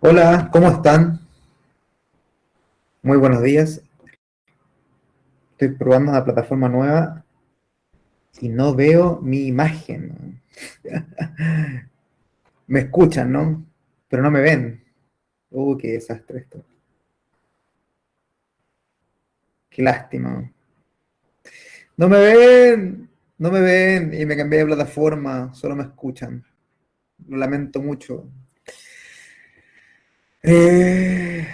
Hola, ¿cómo están? Muy buenos días. Estoy probando una plataforma nueva y no veo mi imagen. Me escuchan, ¿no? Pero no me ven. Qué desastre esto. Qué lástima. No me ven, no me ven y me cambié de plataforma. Solo me escuchan. Lo lamento mucho.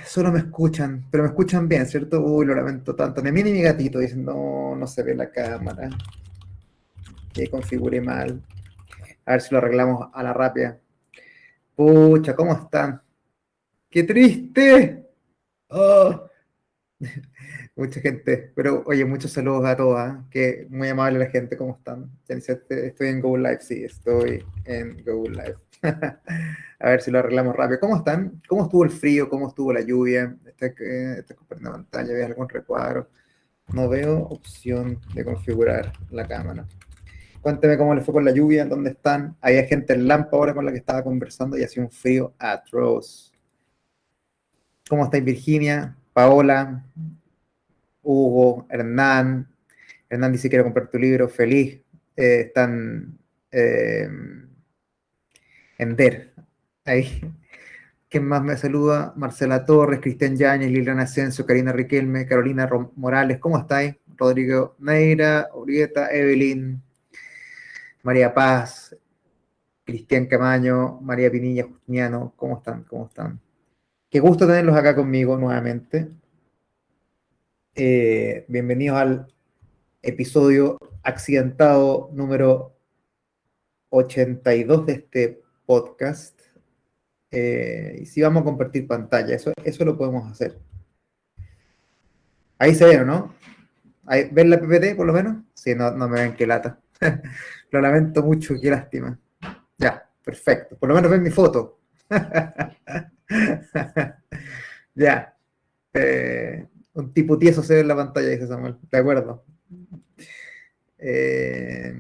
Solo me escuchan, pero me escuchan bien, ¿cierto? Uy, lo lamento tanto. Ni a mí ni mi gatito dicen, no, no se ve la cámara. Que configuré mal. A ver si lo arreglamos a la rápida. Pucha, ¿cómo están? ¡Qué triste! Oh, mucha gente. Pero oye, muchos saludos a todas. Que muy amable la gente, ¿cómo están? Ya dice, estoy en Google Live, sí, estoy en Google Live. A ver si lo arreglamos rápido. ¿Cómo están? ¿Cómo estuvo el frío? ¿Cómo estuvo la lluvia? Estoy compartiendo pantalla, ¿ves algún recuadro? No veo opción de configurar la cámara. Cuénteme cómo les fue con la lluvia, dónde están. Había gente en Lampa ahora con la que estaba conversando y hacía un frío atroz. ¿Cómo estáis, Virginia? Paola, Hugo, Hernán. Hernán dice que quiere comprar tu libro. Feliz. Están eh, en DER. Ahí. ¿Quién más me saluda? Marcela Torres, Cristian Yáñez, Liliana Asensio, Karina Riquelme, Carolina Morales. ¿Cómo estáis? Rodrigo Neira, Urieta, Evelyn, María Paz, Cristian Camaño, María Pinilla, Justiniano. ¿Cómo están? ¿Cómo están? Qué gusto tenerlos acá conmigo nuevamente. Bienvenidos al episodio accidentado número 82 de este podcast. Y si vamos a compartir pantalla, eso lo podemos hacer. Ahí se ve, ¿no? Ahí, ¿ven la PPT por lo menos? Sí, no, no me ven, qué lata. Lo lamento mucho, qué lástima. Ya, perfecto. Por lo menos ven mi foto. Ya. Un tipo tieso se ve en la pantalla, dice Samuel. De acuerdo. Eh,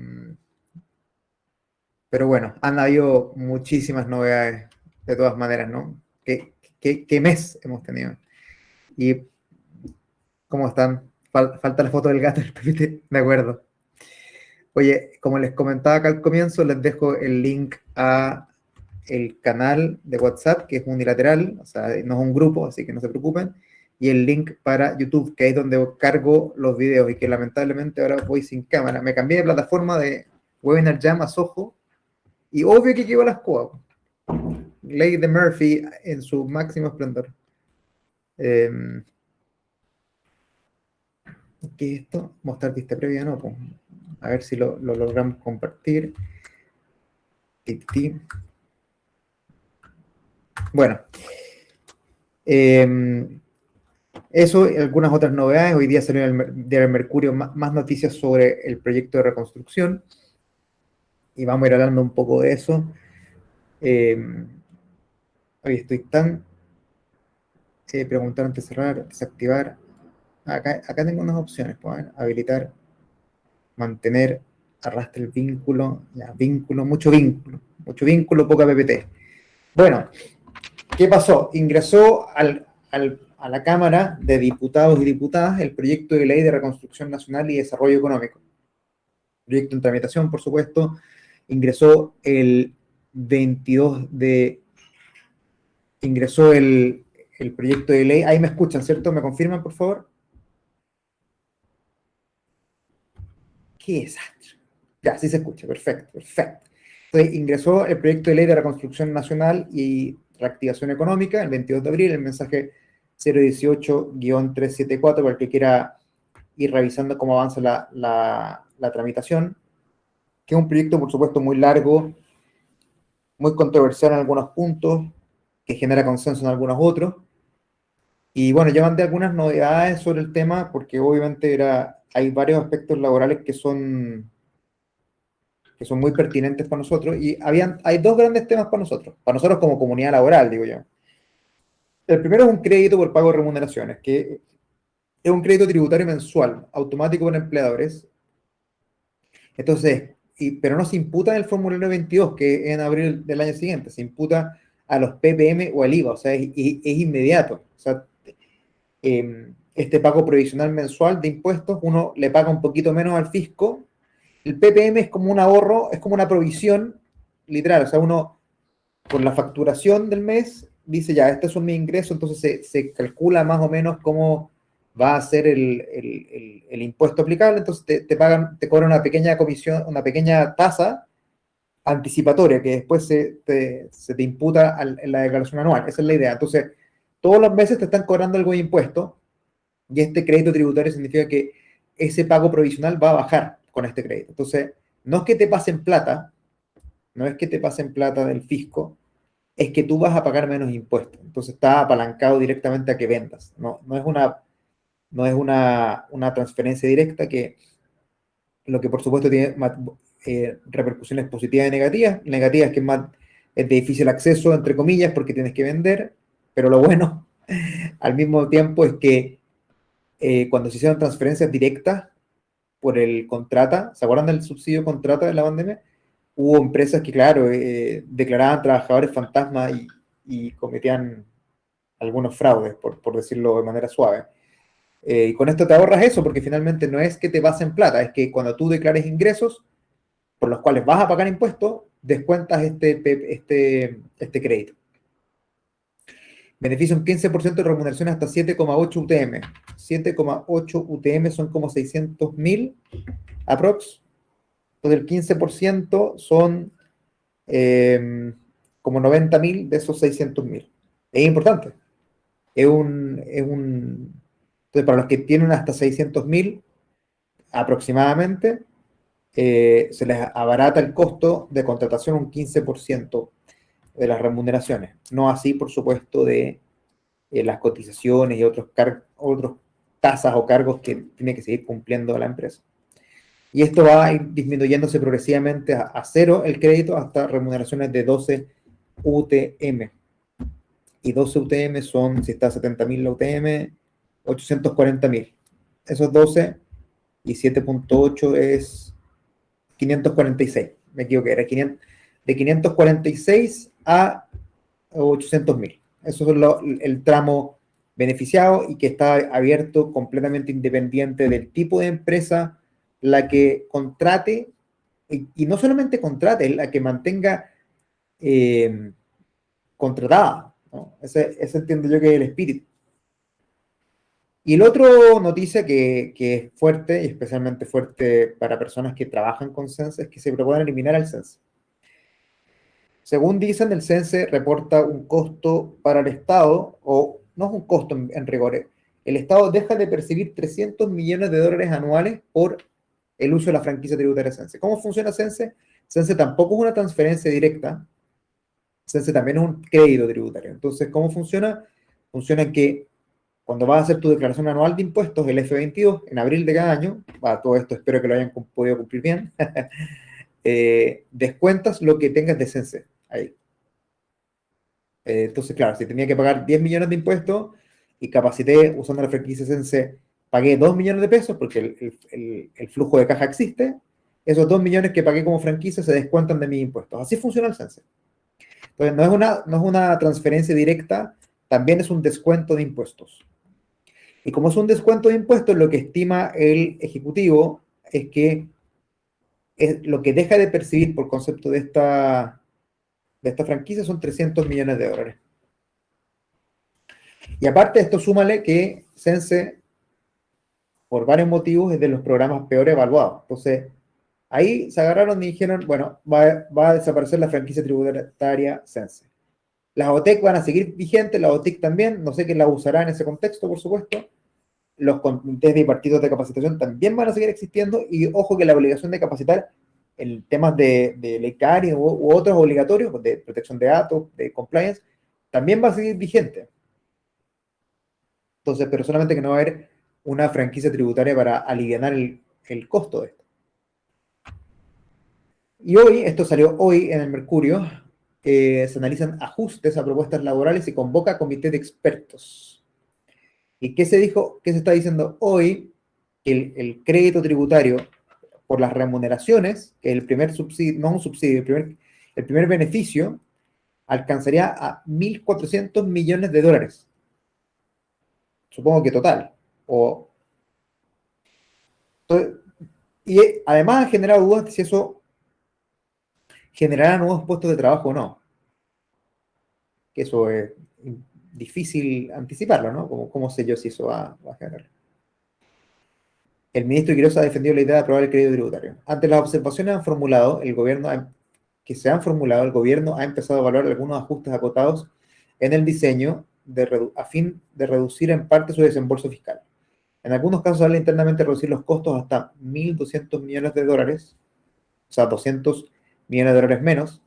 pero bueno, han habido muchísimas novedades de todas maneras, ¿no? ¿Qué mes hemos tenido? ¿Y cómo están? Falta la foto del gato del PPT. De acuerdo. Oye, como les comentaba acá al comienzo, les dejo el link a el canal de WhatsApp, que es unilateral, o sea, no es un grupo, así que no se preocupen, y el link para YouTube, que es donde cargo los videos, y que lamentablemente ahora voy sin cámara. Me cambié de plataforma de Webinar Jam a Soho, y obvio que quedó la escoba. Ley de Murphy en su máximo esplendor. Eh, ¿Qué es esto? Mostrar vista previa, no, pues. A ver si lo logramos compartir. Bueno, eso y algunas otras novedades. Hoy día salió en el diario Mercurio más noticias sobre el proyecto de reconstrucción y vamos a ir hablando un poco de eso. Hoy estoy tan preguntar antes de cerrar, desactivar. Acá tengo unas opciones. Pues, habilitar, mantener, arrastra el vínculo, ya, vínculo, mucho vínculo, poca PPT. Bueno, ¿qué pasó? Ingresó a la Cámara de Diputados y Diputadas el proyecto de ley de reconstrucción nacional y desarrollo económico. Proyecto en tramitación, por supuesto, ingresó el 22 de... ingresó el proyecto de ley. Ahí me escuchan, ¿cierto? ¿Me confirman, por favor? ¡Qué desastre! Ya, sí se escucha, perfecto, perfecto. Entonces, ingresó el proyecto de ley de reconstrucción nacional y reactivación económica el 22 de abril, el mensaje 018-374, para el que quiera ir revisando cómo avanza la tramitación, que es un proyecto, por supuesto, muy largo, muy controversial en algunos puntos, que genera consenso en algunos otros. Y bueno, ya mandé algunas novedades sobre el tema, porque obviamente hay varios aspectos laborales que son muy pertinentes para nosotros, y hay dos grandes temas para nosotros como comunidad laboral, digo yo. El primero es un crédito por pago de remuneraciones, que es un crédito tributario mensual, automático para empleadores. Entonces, pero no se imputa en el formulario 22, que es en abril del año siguiente, se imputa a los PPM o al IVA, o sea, es inmediato. O sea, este pago provisional mensual de impuestos, uno le paga un poquito menos al fisco. El PPM es como un ahorro, es como una provisión literal, o sea, uno por la facturación del mes dice ya, estos son mis ingresos, entonces se calcula más o menos cómo va a ser el impuesto aplicable, entonces te pagan, te cobran una pequeña comisión, una pequeña tasa anticipatoria que después se te imputa en la declaración anual. Esa es la idea. Entonces, todos los meses te están cobrando algo de impuesto y este crédito tributario significa que ese pago provisional va a bajar con este crédito. Entonces, no es que te pasen plata, no es que te pasen plata del fisco, es que tú vas a pagar menos impuestos. Entonces está apalancado directamente a que vendas. No es una transferencia directa que lo que por supuesto tiene repercusiones positivas y negativas. Negativas que es de difícil acceso, entre comillas, porque tienes que vender, pero lo bueno al mismo tiempo es que cuando se hicieron transferencias directas por el contrata, ¿se acuerdan del subsidio contrata de la pandemia? Hubo empresas que, claro, declaraban trabajadores fantasma y cometían algunos fraudes, por decirlo de manera suave. Y con esto te ahorras eso, porque finalmente no es que te pasen plata, es que cuando tú declares ingresos por los cuales vas a pagar impuestos, descuentas este crédito. Beneficio un 15% de remuneración hasta 7,8 UTM. 7,8 UTM son como 600.000 aprox. Entonces el 15% son como 90.000 de esos 600.000. Es importante. Entonces, para los que tienen hasta 600.000 aproximadamente, se les abarata el costo de contratación un 15% de las remuneraciones. No así, por supuesto, de las cotizaciones y otros tasas o cargos que tiene que seguir cumpliendo la empresa. Y esto va a ir disminuyéndose progresivamente a cero el crédito hasta remuneraciones de 12 UTM. Y 12 UTM son, si está a 70.000 la UTM, 840.000. Esos 12 y 7,8 es 546. Me equivoqué, era 500, de 546 a 800.000. Eso es el tramo beneficiado y que está abierto completamente independiente del tipo de empresa la que contrate, y no solamente contrate, la que mantenga contratada, ¿no? Ese entiendo yo que es el espíritu. Y la otra noticia que es fuerte, y especialmente fuerte para personas que trabajan con Sense, es que se proponen eliminar el Sense. Según dicen, el Sense reporta un costo para el Estado, o no es un costo en rigor. El Estado deja de percibir 300 millones de dólares anuales por el uso de la franquicia tributaria Sense. ¿Cómo funciona Sense? Sense tampoco es una transferencia directa. Sense también es un crédito tributario. Entonces, ¿cómo funciona? Funciona que cuando vas a hacer tu declaración anual de impuestos, el F22, en abril de cada año, todo esto espero que lo hayan podido cumplir bien, descuentas lo que tengas de Sense ahí. Entonces, claro, si tenía que pagar 10 millones de impuestos y capacité usando la franquicia Sense, pagué 2 millones de pesos porque el flujo de caja existe, esos 2 millones que pagué como franquicia se descuentan de mis impuestos. Así funciona el Sense. Entonces, no es una transferencia directa, también es un descuento de impuestos. Y como es un descuento de impuestos, lo que estima el Ejecutivo es que lo que deja de percibir por concepto de esta franquicia son 300 millones de dólares. Y aparte de esto, súmale que Sense, por varios motivos, es de los programas peor evaluados. Entonces, ahí se agarraron y dijeron, bueno, va a desaparecer la franquicia tributaria Sense. Las OTEC van a seguir vigentes, las OTEC también, no sé quién las usará en ese contexto, por supuesto. Los comités de partidos de capacitación también van a seguir existiendo, y ojo que la obligación de capacitar en temas de ley CARI u otros obligatorios, de protección de datos, de compliance, también va a seguir vigente. Entonces, pero solamente que no va a haber una franquicia tributaria para aliviar el costo de esto. Y hoy, esto salió hoy en el Mercurio, se analizan ajustes a propuestas laborales y convoca comité de expertos. ¿Y qué se dijo? ¿Qué se está diciendo hoy? El crédito tributario por las remuneraciones, que el primer subsidio, no un subsidio, el primer beneficio, alcanzaría a 1.400 millones de dólares. Supongo que total. O, y además ha generado dudas de si eso generará nuevos puestos de trabajo o no. Que eso es difícil anticiparlo, ¿no? ¿Cómo sé yo si eso va a generar? El ministro Quiroz ha defendido la idea de aprobar el crédito tributario. Ante las observaciones que se han formulado, el gobierno ha empezado a evaluar algunos ajustes acotados en el diseño a fin de reducir en parte su desembolso fiscal. En algunos casos habla internamente de reducir los costos hasta 1.200 millones de dólares, o sea, 200 millones de dólares menos,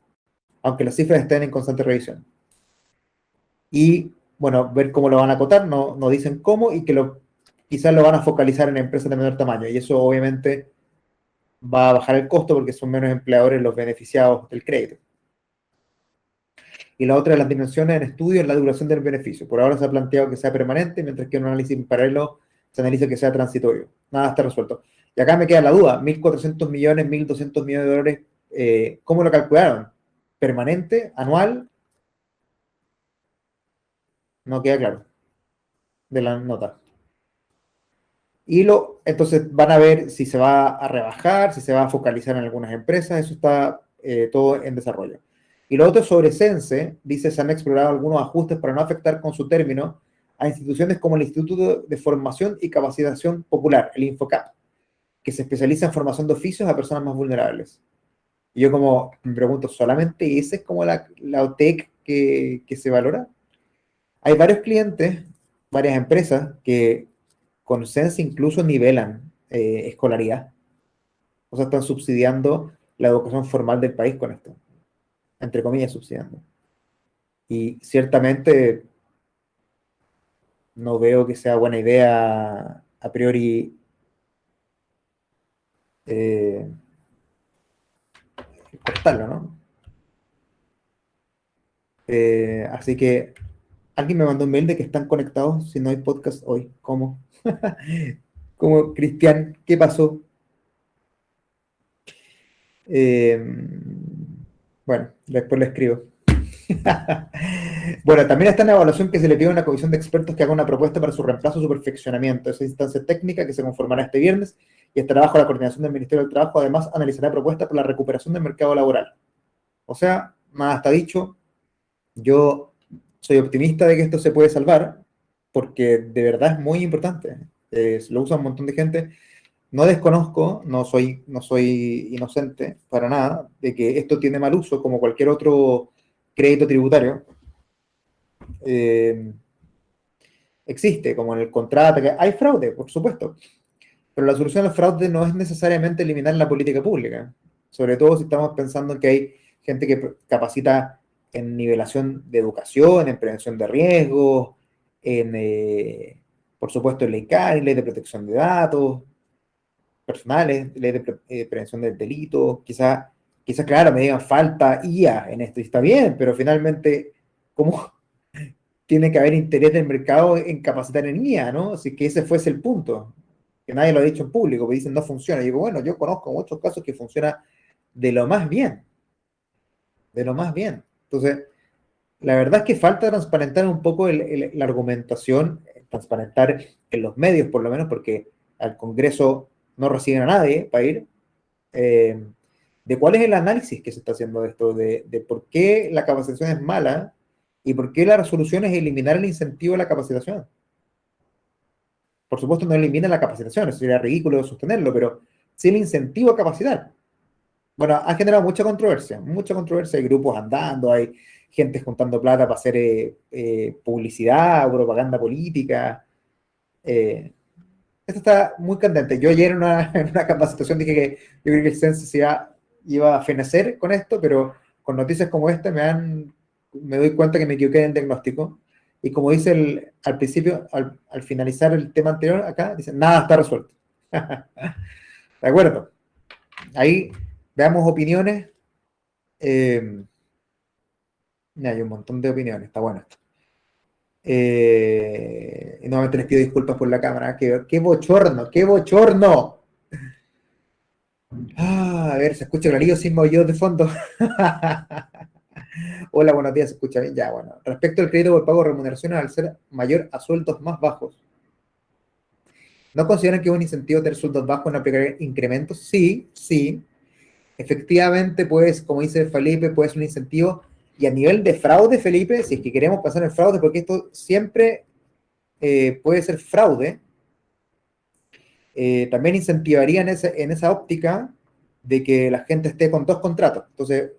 aunque las cifras estén en constante revisión. Y, bueno, ver cómo lo van a acotar, no dicen cómo, y que quizás lo van a focalizar en empresas de menor tamaño, y eso obviamente va a bajar el costo porque son menos empleadores los beneficiados del crédito. Y la otra de las dimensiones en estudio es la duración del beneficio. Por ahora se ha planteado que sea permanente, mientras que en un análisis en paralelo se analiza que sea transitorio. Nada está resuelto. Y acá me queda la duda, 1.400 millones, 1.200 millones de dólares, ¿cómo lo calcularon? ¿Permanente? ¿Anual? No queda claro de la nota. Y entonces van a ver si se va a rebajar, si se va a focalizar en algunas empresas, eso está todo en desarrollo. Y lo otro sobre Sense, dice, se han explorado algunos ajustes para no afectar con su término a instituciones como el Instituto de Formación y Capacitación Popular, el INFOCAP, que se especializa en formación de oficios a personas más vulnerables. Y yo como me pregunto, ¿solamente esa es como la OTEC que se valora? Hay varios clientes, varias empresas que con Sense incluso nivelan escolaridad. O sea, están subsidiando la educación formal del país con esto. Entre comillas, subsidiando. Y ciertamente no veo que sea buena idea a priori cortarlo, ¿no? Así que alguien me mandó un mail de que están conectados si no hay podcast hoy. ¿Cómo? ¿Cómo, Cristian? ¿Qué pasó? Bueno, después le escribo. Bueno, también está en la evaluación que se le pide a una comisión de expertos que haga una propuesta para su reemplazo o su perfeccionamiento. Esa instancia técnica que se conformará este viernes y estará bajo la coordinación del Ministerio del Trabajo. Además, analizará propuestas para la recuperación del mercado laboral. O sea, nada está dicho. Yo soy optimista de que esto se puede salvar porque de verdad es muy importante. Lo usa un montón de gente. No desconozco, no soy inocente para nada, de que esto tiene mal uso como cualquier otro crédito tributario. Existe, como en el contrato, que hay fraude, por supuesto, pero la solución al fraude no es necesariamente eliminar la política pública, sobre todo si estamos pensando en que hay gente que capacita en nivelación de educación, en prevención de riesgos, por supuesto, en ley CARI, ley de protección de datos personales, ley de prevención del delito, quizás, claro, me digan falta IA en esto, y está bien, pero finalmente, ¿cómo tiene que haber interés del mercado en capacitar en IA, ¿no? Si que ese fuese el punto, que nadie lo ha dicho en público, que dicen no funciona. Y digo, bueno, yo conozco muchos casos que funciona de lo más bien, de lo más bien. Entonces, la verdad es que falta transparentar un poco la argumentación, transparentar en los medios por lo menos, porque al Congreso no reciben a nadie para ir, de cuál es el análisis que se está haciendo de esto, de por qué la capacitación es mala y por qué la resolución es eliminar el incentivo a la capacitación. Por supuesto no elimina la capacitación, eso sería ridículo de sostenerlo, pero sí el incentivo a capacitar. Bueno, ha generado mucha controversia, hay grupos andando, hay gente juntando plata para hacer publicidad, propaganda política. Esto está muy candente. Yo ayer en una capacitación dije que yo creo que el Census iba a fenecer con esto, pero con noticias como esta me doy cuenta que me equivoqué en el diagnóstico. Y como dice al principio, al finalizar el tema anterior, acá dice, nada está resuelto. ¿De acuerdo? Ahí veamos opiniones. Hay un montón de opiniones, está bueno esto. Y nuevamente les pido disculpas por la cámara. ¡Qué bochorno! ¡Qué bochorno! A ver, se escucha clarito sin movidos de fondo. Hola, buenos días, ¿se escucha bien? Ya, bueno. Respecto al crédito por pago de remuneraciones al ser mayor a sueldos más bajos, ¿no consideran que es un incentivo tener sueldos bajos en aplicar incrementos? Sí, sí. Efectivamente, pues, como dice Felipe, puede ser un incentivo. Y a nivel de fraude, Felipe, si es que queremos pasar el fraude, porque esto siempre puede ser fraude, también incentivaría en esa óptica de que la gente esté con dos contratos. Entonces,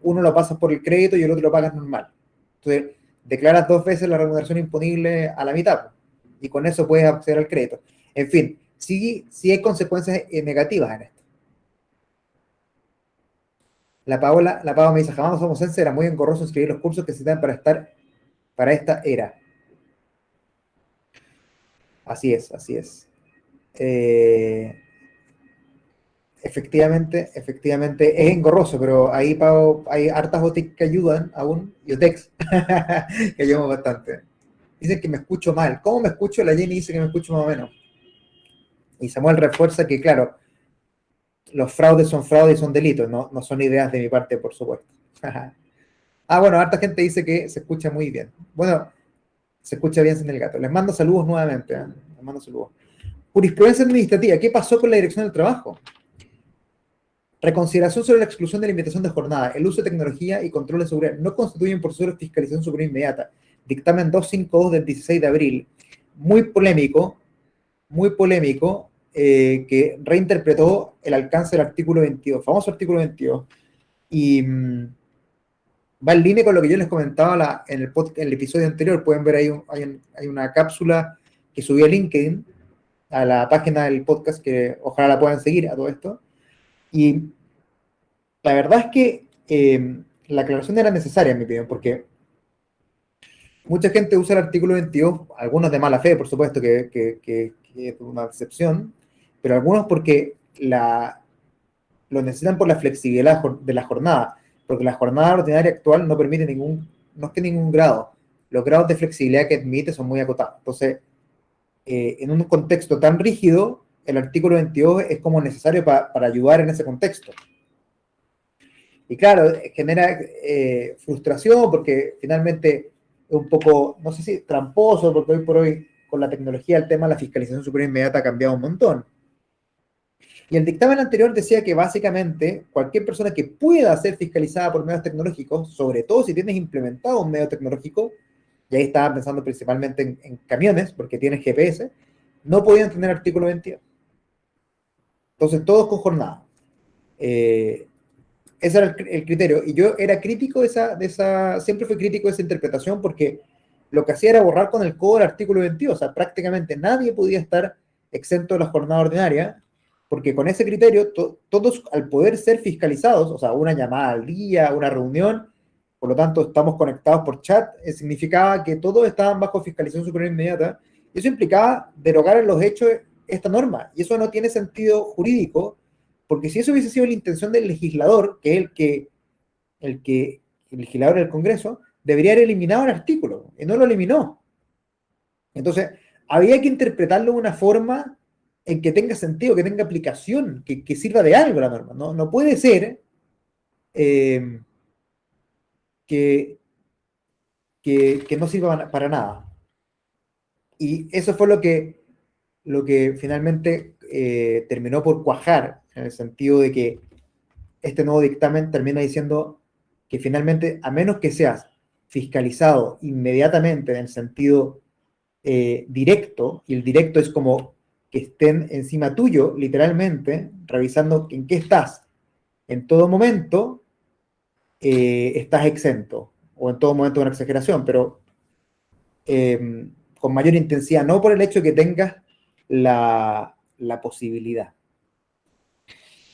uno lo pasas por el crédito y el otro lo pagas normal. Entonces, declaras dos veces la remuneración imponible a la mitad y con eso puedes acceder al crédito. En fin, sí, sí hay consecuencias negativas en esto. La Paola me dice, jamás somos sense, era muy engorroso escribir los cursos que se dan para estar para esta era. Así es, así es. Eh, efectivamente es engorroso, pero ahí, Pau, hay hartas OTIC que ayudan aún, y OTEX, que ayudan bastante. Dicen que me escucho mal. ¿Cómo me escucho? La Jenny dice que me escucho más o menos. Y Samuel refuerza que, claro, los fraudes y son delitos, no, no son ideas de mi parte, por supuesto. Bueno, harta gente dice que se escucha muy bien. Bueno, se escucha bien sin el gato. Les mando saludos nuevamente. Les mando saludos. Jurisprudencia administrativa. ¿Qué pasó con la dirección del trabajo? Reconsideración sobre la exclusión de limitación de jornada. El uso de tecnología y control de seguridad no constituyen proceso de fiscalización superior inmediata. Dictamen 252 del 16 de abril. Muy polémico, que reinterpretó el alcance del artículo 22, famoso artículo 22. Y va en línea con lo que yo les comentaba en el episodio anterior. Pueden ver ahí, hay una cápsula que subí a LinkedIn, a la página del podcast, que ojalá la puedan seguir a todo esto. Y la verdad es que la aclaración era necesaria, en mi opinión, porque mucha gente usa el artículo 22, algunos de mala fe, por supuesto, que es una excepción, pero algunos porque lo necesitan por la flexibilidad de la jornada, porque la jornada ordinaria actual no permite no es que ningún grado, los grados de flexibilidad que admite son muy acotados. Entonces, en un contexto tan rígido, el artículo 22 es como necesario para ayudar en ese contexto. Y claro, genera frustración porque finalmente es un poco, no sé si tramposo, porque hoy por hoy con la tecnología el tema de la fiscalización superior inmediata ha cambiado un montón. Y el dictamen anterior decía que básicamente cualquier persona que pueda ser fiscalizada por medios tecnológicos, sobre todo si tienes implementado un medio tecnológico, y ahí estaba pensando principalmente en camiones, porque tienes GPS, no podían tener artículo 22. Entonces todos con jornada. Ese era el criterio. Y yo era crítico siempre fui crítico de esa interpretación porque lo que hacía era borrar con el codo el artículo 22. O sea, prácticamente nadie podía estar exento de la jornada ordinaria, porque con ese criterio todos al poder ser fiscalizados, o sea, una llamada al día, una reunión, por lo tanto estamos conectados por chat, significaba que todos estaban bajo fiscalización superior inmediata, y eso implicaba derogar en los hechos esta norma, y eso no tiene sentido jurídico, porque si eso hubiese sido la intención del legislador, que es el legislador del Congreso, debería haber eliminado el artículo, y no lo eliminó. Entonces, había que interpretarlo de una forma en que tenga sentido, que tenga aplicación, que sirva de algo la norma. No puede ser eh, que, que no sirva para nada. Y eso fue lo que finalmente terminó por cuajar, en el sentido de que este nuevo dictamen termina diciendo que finalmente, a menos que seas fiscalizado inmediatamente en el sentido directo, y el directo es como que estén encima tuyo, literalmente, revisando en qué estás, en todo momento, estás exento, o en todo momento una exageración, pero con mayor intensidad, no por el hecho de que tengas la posibilidad.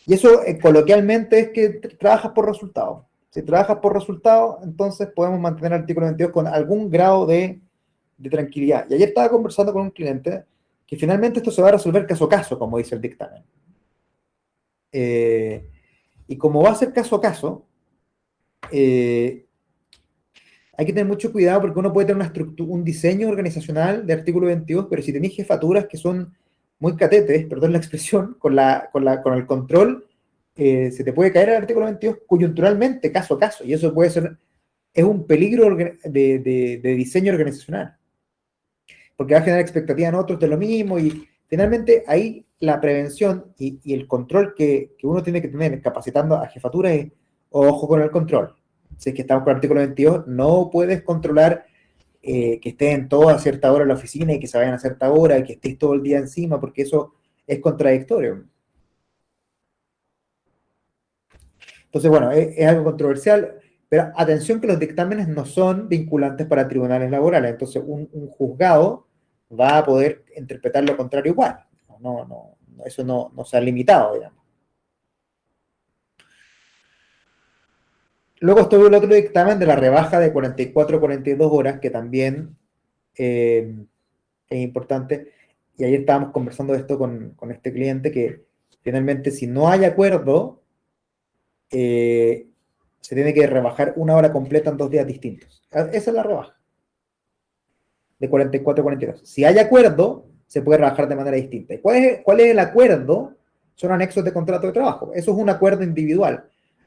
Y eso coloquialmente es que trabajas por resultados. Si trabajas por resultados, entonces podemos mantener el artículo 22 con algún grado de tranquilidad. Y ayer estaba conversando con un cliente que finalmente esto se va a resolver caso a caso, como dice el dictamen. Y como va a ser caso a caso, hay que tener mucho cuidado porque uno puede tener un diseño organizacional de artículo 22, pero si tenéis jefaturas que son muy catetes, perdón la expresión, con el control, se te puede caer el artículo 22 coyunturalmente, caso a caso, y eso puede ser es un peligro de diseño organizacional, porque va a generar expectativa en otros de lo mismo, y finalmente ahí la prevención y el control que uno tiene que tener capacitando a jefatura es, ojo con el control. Si es que estamos con el artículo 22, no puedes controlar que estén todos a cierta hora en la oficina y que se vayan a cierta hora y que estés todo el día encima, porque eso es contradictorio. Entonces, bueno, es algo controversial, pero atención que los dictámenes no son vinculantes para tribunales laborales. Entonces, un juzgado va a poder interpretar lo contrario igual. Eso no se ha limitado, digamos. Luego estuvo el otro dictamen de la rebaja de 44 a 42 horas, que también es importante. Y ayer estábamos conversando de esto con este cliente, que finalmente si no hay acuerdo, se tiene que rebajar una hora completa en 2 días distintos. Esa es la rebaja, de 44 a 42. Si hay acuerdo, se puede rebajar de manera distinta. ¿Cuál es el acuerdo? Son anexos de contrato de trabajo. Eso es un acuerdo individual.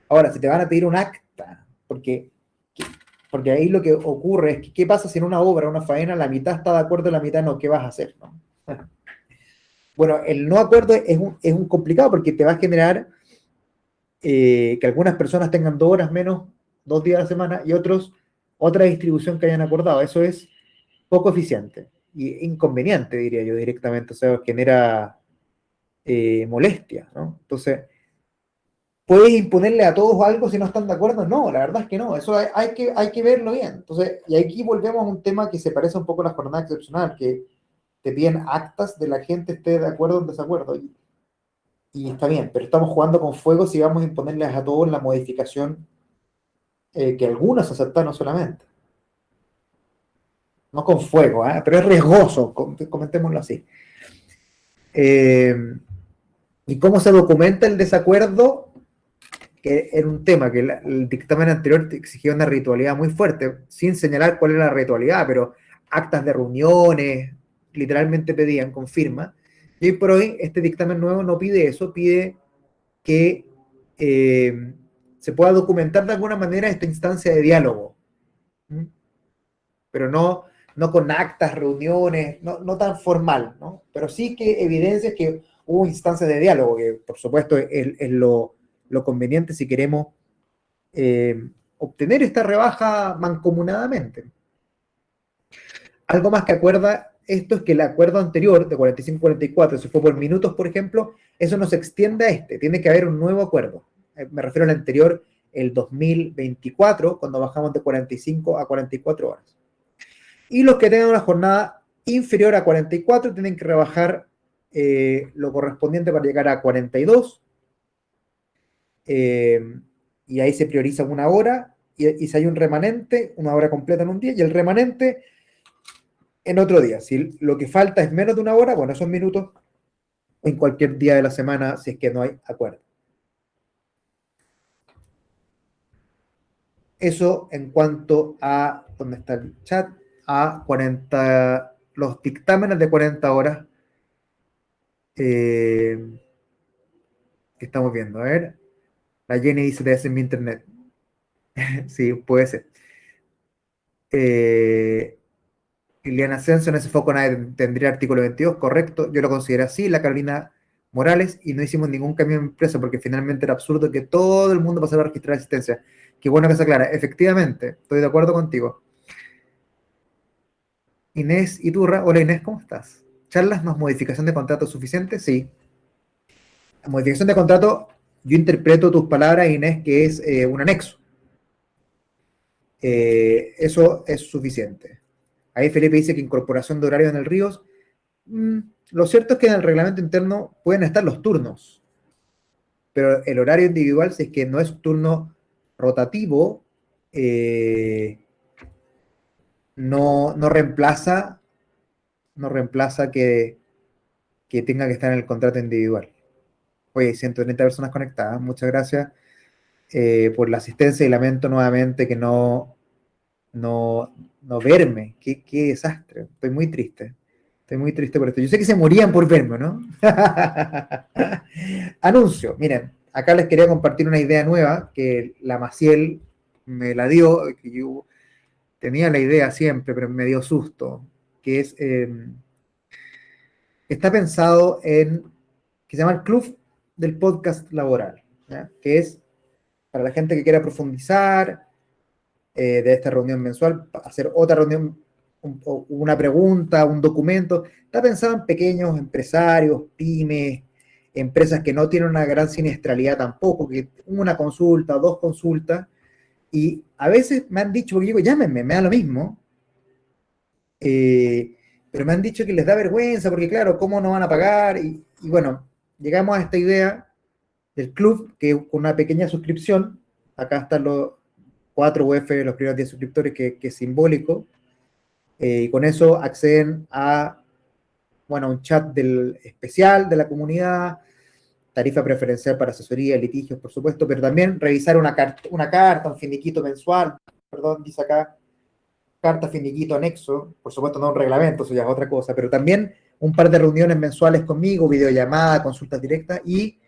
Ahora, si te van a pedir un acta, porque ahí lo que ocurre es que, ¿qué pasa si en una obra, una faena, la mitad está de acuerdo y la mitad no? ¿Qué vas a hacer? ¿No? Bueno, el no acuerdo es un complicado, porque te va a generar que algunas personas tengan 2 horas menos, 2 días a la semana, y otros otra distribución que hayan acordado. Eso es poco eficiente y inconveniente, diría yo directamente. O sea, genera molestia, ¿no? Entonces, ¿puedes imponerle a todos algo si no están de acuerdo? No, la verdad es que no. Eso hay que verlo bien. Entonces, y aquí volvemos a un tema que se parece un poco a la jornada excepcional, que te piden actas de la gente esté de acuerdo o en desacuerdo. Y está bien, pero estamos jugando con fuego si vamos a imponerles a todos la modificación que algunos aceptan, no solamente. No con fuego, pero es riesgoso, comentémoslo así. ¿Y cómo se documenta el desacuerdo? Que era un tema que el dictamen anterior exigía una ritualidad muy fuerte, sin señalar cuál era la ritualidad, pero actas de reuniones, literalmente pedían con firma. Y hoy por hoy, este dictamen nuevo no pide eso, pide que se pueda documentar de alguna manera esta instancia de diálogo. ¿Mm? Pero no con actas, reuniones, no tan formal, ¿no? Pero sí que evidencia que hubo instancias de diálogo, que por supuesto es lo conveniente si queremos obtener esta rebaja mancomunadamente. Algo más que acuerda esto es que el acuerdo anterior de 45-44, si fue por minutos, por ejemplo, eso no se extiende a este, tiene que haber un nuevo acuerdo. Me refiero al anterior, el 2024, cuando bajamos de 45 a 44 horas. Y los que tengan una jornada inferior a 44 tienen que rebajar lo correspondiente para llegar a 42. Y ahí se prioriza una hora. Y si hay un remanente, una hora completa en un día. Y el remanente en otro día. Si lo que falta es menos de una hora, bueno, esos minutos en cualquier día de la semana, si es que no hay acuerdo. Eso en cuanto a, ¿dónde está el chat? A 40, los dictámenes de 40 horas que estamos viendo. A ver, la Jenny dice de en mi internet. Sí, puede ser. Liliana Ascenso, en ese foco nadie tendría artículo 22, correcto, yo lo considero así. La Carolina Morales, y no hicimos ningún cambio en empresa porque finalmente era absurdo que todo el mundo pasara a registrar asistencia. Qué bueno que se aclara. Efectivamente, estoy de acuerdo contigo. Inés Iturra, hola Inés, ¿cómo estás? ¿Charlas más modificación de contrato suficiente? Sí. La modificación de contrato, yo interpreto tus palabras, Inés, que es un anexo. Eso es suficiente. Ahí Felipe dice que incorporación de horario en el Ríos. Lo cierto es que en el reglamento interno pueden estar los turnos, pero el horario individual, si es que no es turno rotativo, no reemplaza que tenga que estar en el contrato individual. Oye, 130 personas conectadas, muchas gracias por la asistencia y lamento nuevamente que no verme. Qué desastre, estoy muy triste. Estoy muy triste por esto. Yo sé que se morían por verme, ¿no? Anuncio. Miren, acá les quería compartir una idea nueva que la Maciel me la dio, que yo tenía la idea siempre, pero me dio susto, que es, está pensado en, que se llama el Club del Podcast Laboral, ¿ya? Que es para la gente que quiera profundizar de esta reunión mensual, hacer otra reunión, una pregunta, un documento. Está pensado en pequeños empresarios, pymes, empresas que no tienen una gran siniestralidad tampoco, que una consulta, dos consultas, y a veces me han dicho, porque digo, llámenme, me da lo mismo, eh, pero me han dicho que les da vergüenza, porque claro, ¿cómo no van a pagar? Y bueno, llegamos a esta idea del club, que con una pequeña suscripción, acá están los 4 UF, los primeros 10 suscriptores, que es simbólico, y con eso acceden a, bueno, un chat del especial de la comunidad, tarifa preferencial para asesoría, litigios, por supuesto, pero también revisar una carta, un finiquito mensual, perdón, dice acá, carta, finiquito, anexo, por supuesto no un reglamento, eso ya es otra cosa, pero también un par de reuniones mensuales conmigo, videollamada, consultas directas y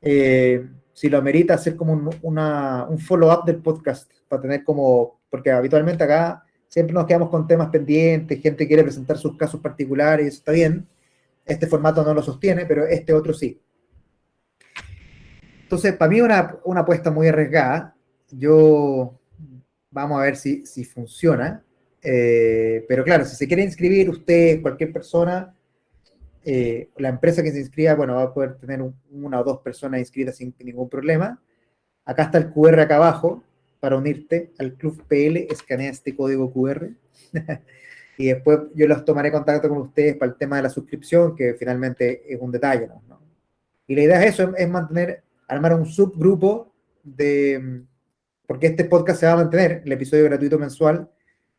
si lo amerita, hacer como un follow-up del podcast, para tener como, porque habitualmente acá siempre nos quedamos con temas pendientes, gente quiere presentar sus casos particulares, eso está bien, este formato no lo sostiene, pero este otro sí. Entonces, para mí una apuesta muy arriesgada, yo, vamos a ver si funciona, pero claro, si se quiere inscribir usted, cualquier persona, la empresa que se inscriba, bueno, va a poder tener una o dos personas inscritas sin ningún problema. Acá está el QR acá abajo para unirte al Club PL, escanea este código QR y después yo los tomaré contacto con ustedes para el tema de la suscripción, que finalmente es un detalle, ¿no? Y la idea es eso, es mantener, armar un subgrupo de, porque este podcast se va a mantener, el episodio gratuito mensual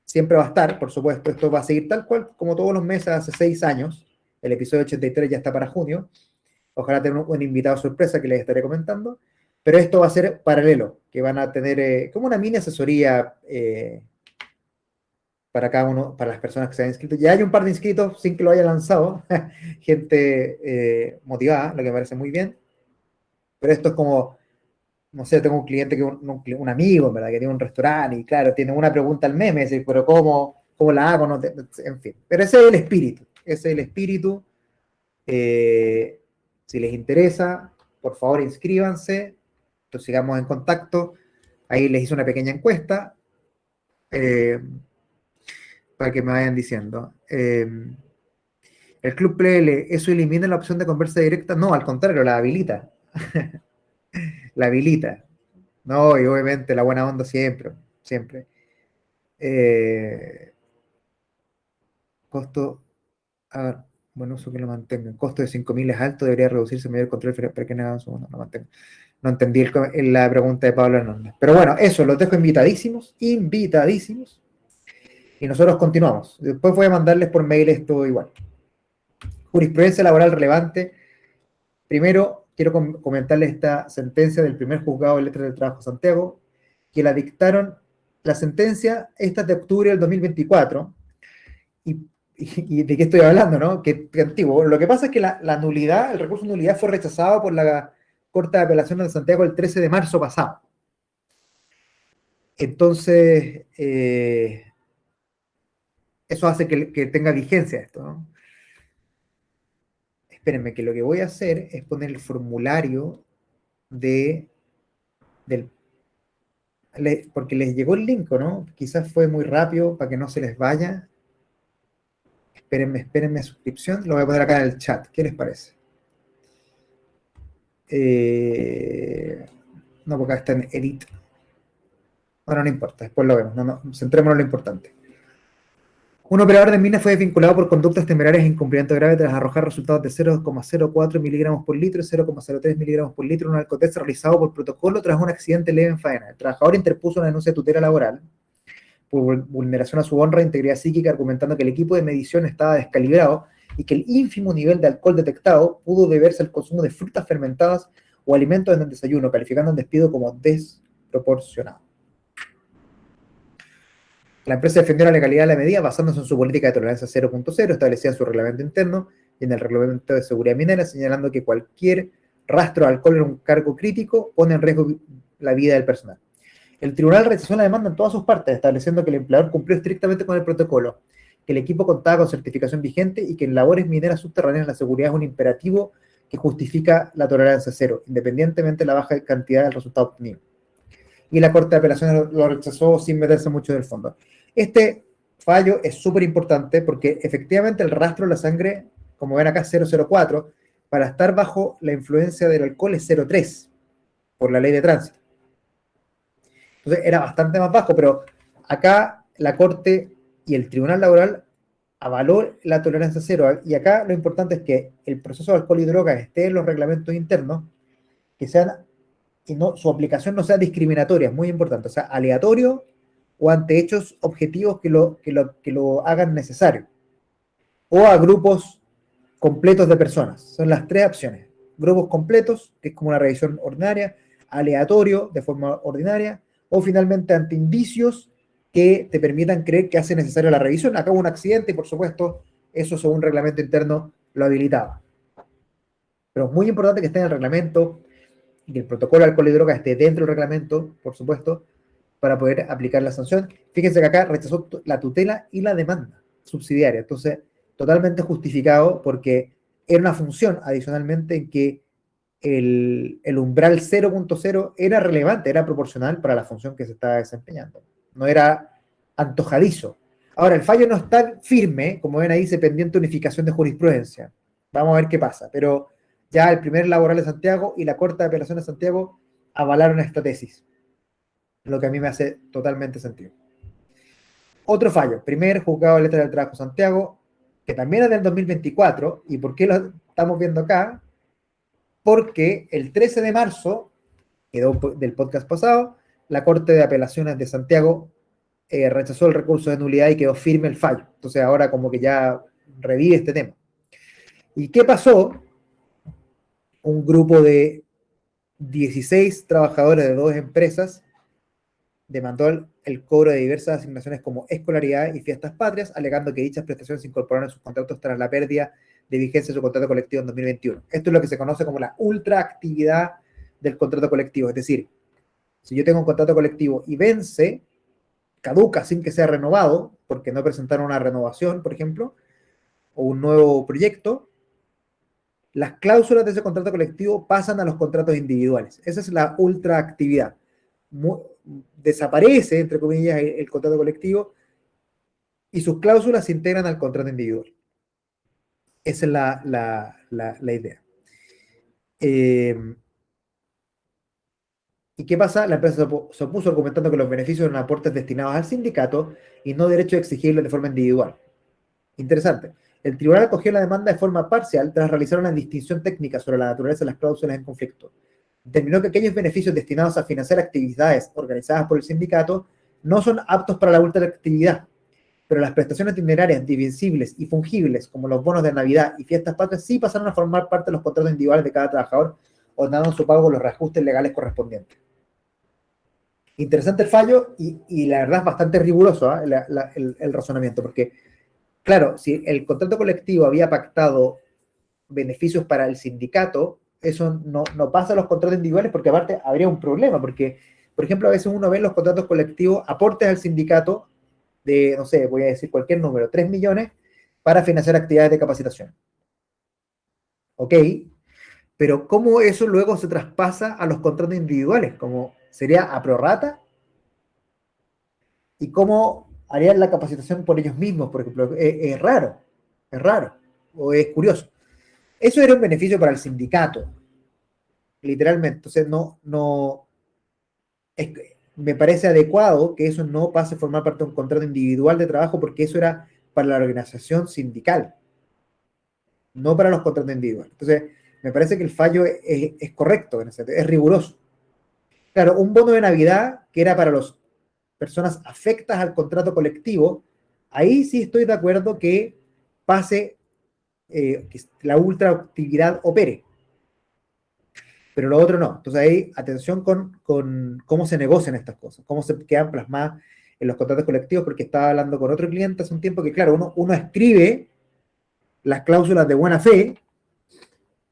siempre va a estar, por supuesto, esto va a seguir tal cual como todos los meses hace 6 años, el episodio 83 ya está para junio, ojalá tenga un invitado sorpresa que les estaré comentando, pero esto va a ser paralelo, que van a tener como una mini asesoría para cada uno, para las personas que se han inscrito. Ya hay un par de inscritos sin que lo haya lanzado, gente motivada, lo que me parece muy bien, pero esto es como, no sé, tengo un cliente que un amigo, ¿verdad? Que tiene un restaurante y claro, tiene una pregunta al mes, me dice, pero ¿cómo la hago? No en fin, pero ese es el espíritu, ese es el espíritu. Si les interesa, por favor inscríbanse, entonces sigamos en contacto. Ahí les hice una pequeña encuesta eh, para que me vayan diciendo. El Club PL, ¿eso elimina la opción de conversa directa? No, al contrario, la habilita. La habilita. No, y obviamente la buena onda siempre, siempre. Costo, a ver, bueno, uso que lo mantenga. El costo de 5.000 es alto, debería reducirse mayor control para que nada, no lo mantenga. No entendí la pregunta de Pablo Hernández. Pero bueno, eso, los dejo invitadísimos, invitadísimos. Y nosotros continuamos. Después voy a mandarles por mail esto igual. Jurisprudencia laboral relevante. Primero, quiero comentarles esta sentencia del primer juzgado de letras del trabajo de Santiago, que la dictaron, la sentencia, esta es de octubre del 2024. ¿Y de qué estoy hablando, no? Que antiguo. Lo que pasa es que la nulidad, el recurso de nulidad fue rechazado por la Corte de Apelaciones de Santiago el 13 de marzo pasado. Entonces, eso hace que tenga vigencia esto, ¿no? Espérenme, que lo que voy a hacer es poner el formulario del, porque les llegó el link, ¿no? Quizás fue muy rápido para que no se les vaya. Espérenme suscripción, lo voy a poner acá en el chat. ¿Qué les parece? No, porque acá está en edit. Bueno, no importa, después lo vemos. Centrémonos en lo importante. Un operador de minas fue desvinculado por conductas temerarias e incumplimiento grave tras arrojar resultados de 0,04 miligramos por litro y 0,03 miligramos por litro en un alcotest realizado por protocolo tras un accidente leve en faena. El trabajador interpuso una denuncia de tutela laboral por vulneración a su honra e integridad psíquica, argumentando que el equipo de medición estaba descalibrado y que el ínfimo nivel de alcohol detectado pudo deberse al consumo de frutas fermentadas o alimentos en el desayuno, calificando el despido como desproporcionado. La empresa defendió la legalidad de la medida basándose en su política de tolerancia 0.0 establecida en su reglamento interno y en el reglamento de seguridad minera, señalando que cualquier rastro de alcohol en un cargo crítico pone en riesgo la vida del personal. El tribunal rechazó la demanda en todas sus partes, estableciendo que el empleador cumplió estrictamente con el protocolo, que el equipo contaba con certificación vigente y que en labores mineras subterráneas la seguridad es un imperativo que justifica la tolerancia cero, independientemente de la baja cantidad del resultado obtenido. Y la Corte de Apelaciones lo rechazó sin meterse mucho en el fondo. Este fallo es súper importante porque efectivamente el rastro de la sangre, como ven acá, 004, para estar bajo la influencia del alcohol es 0,3 por la ley de tránsito. Entonces era bastante más bajo, pero acá la Corte y el Tribunal Laboral avaló la tolerancia cero. Y acá lo importante es que el proceso de alcohol y drogas esté en los reglamentos internos, que sean, y no, su aplicación no sea discriminatoria, es muy importante, o sea, aleatorio o ante hechos objetivos que lo hagan necesario, o a grupos completos de personas. Son las tres opciones. Grupos completos, que es como una revisión ordinaria, aleatorio, de forma ordinaria, o finalmente ante indicios que te permitan creer que hace necesaria la revisión. Acá hubo un accidente y, por supuesto, eso según un reglamento interno lo habilitaba. Pero es muy importante que esté en el reglamento y que el protocolo de alcohol y droga esté dentro del reglamento, por supuesto, para poder aplicar la sanción. Fíjense que acá rechazó la tutela y la demanda subsidiaria. Entonces, totalmente justificado porque era una función adicionalmente en que el umbral 0.0 era relevante, era proporcional para la función que se estaba desempeñando. No era antojadizo. Ahora, el fallo no está firme, como ven ahí, dice pendiente unificación de jurisprudencia. Vamos a ver qué pasa, pero ya el primer laboral de Santiago y la Corte de Apelaciones de Santiago avalaron esta tesis, lo que a mí me hace totalmente sentido. Otro fallo, primer juzgado de letra del trabajo Santiago, que también es del 2024, ¿y por qué lo estamos viendo acá? Porque el 13 de marzo, quedó del podcast pasado, la Corte de Apelaciones de Santiago rechazó el recurso de nulidad y quedó firme el fallo. Entonces ahora como que ya revive este tema. ¿Y qué pasó? Un grupo de 16 trabajadores de dos empresas demandó el cobro de diversas asignaciones como escolaridad y fiestas patrias, alegando que dichas prestaciones se incorporaron en sus contratos tras la pérdida de vigencia de su contrato colectivo en 2021. Esto es lo que se conoce como la ultraactividad del contrato colectivo. Es decir, si yo tengo un contrato colectivo y vence, caduca sin que sea renovado, porque no presentaron una renovación, por ejemplo, o un nuevo proyecto, las cláusulas de ese contrato colectivo pasan a los contratos individuales. Esa es la ultraactividad. Desaparece, entre comillas, el contrato colectivo y sus cláusulas se integran al contrato individual. Esa es la idea. ¿Y qué pasa? La empresa se opuso argumentando que los beneficios eran aportes destinados al sindicato y no derecho a exigirlos de forma individual. Interesante. El tribunal acogió la demanda de forma parcial tras realizar una distinción técnica sobre la naturaleza de las cláusulas en conflicto. Determinó que aquellos beneficios destinados a financiar actividades organizadas por el sindicato no son aptos para la ultraactividad, pero las prestaciones itinerarias divisibles y fungibles, como los bonos de Navidad y fiestas patrias, sí pasaron a formar parte de los contratos individuales de cada trabajador, ordenando su pago con los reajustes legales correspondientes. Interesante el fallo y la verdad es bastante riguroso el razonamiento, porque, claro, si el contrato colectivo había pactado beneficios para el sindicato, eso no pasa a los contratos individuales porque aparte habría un problema, porque, por ejemplo, a veces uno ve en los contratos colectivos aportes al sindicato de, no sé, voy a decir cualquier número, 3 millones para financiar actividades de capacitación. ¿Ok? Pero ¿cómo eso luego se traspasa a los contratos individuales? ¿Cómo sería a prorrata? ¿Y cómo harían la capacitación por ellos mismos, por ejemplo? Es raro, o es curioso. Eso era un beneficio para el sindicato, literalmente. Entonces, me parece adecuado que eso no pase a formar parte de un contrato individual de trabajo, porque eso era para la organización sindical, no para los contratos individuales. Entonces, me parece que el fallo es correcto, es riguroso. Claro, un bono de Navidad que era para las personas afectas al contrato colectivo, ahí sí estoy de acuerdo que pase, que la ultraactividad opere, pero lo otro no. Entonces ahí, atención con cómo se negocian estas cosas, cómo se quedan plasmadas en los contratos colectivos, porque estaba hablando con otro cliente hace un tiempo que, claro, uno escribe las cláusulas de buena fe,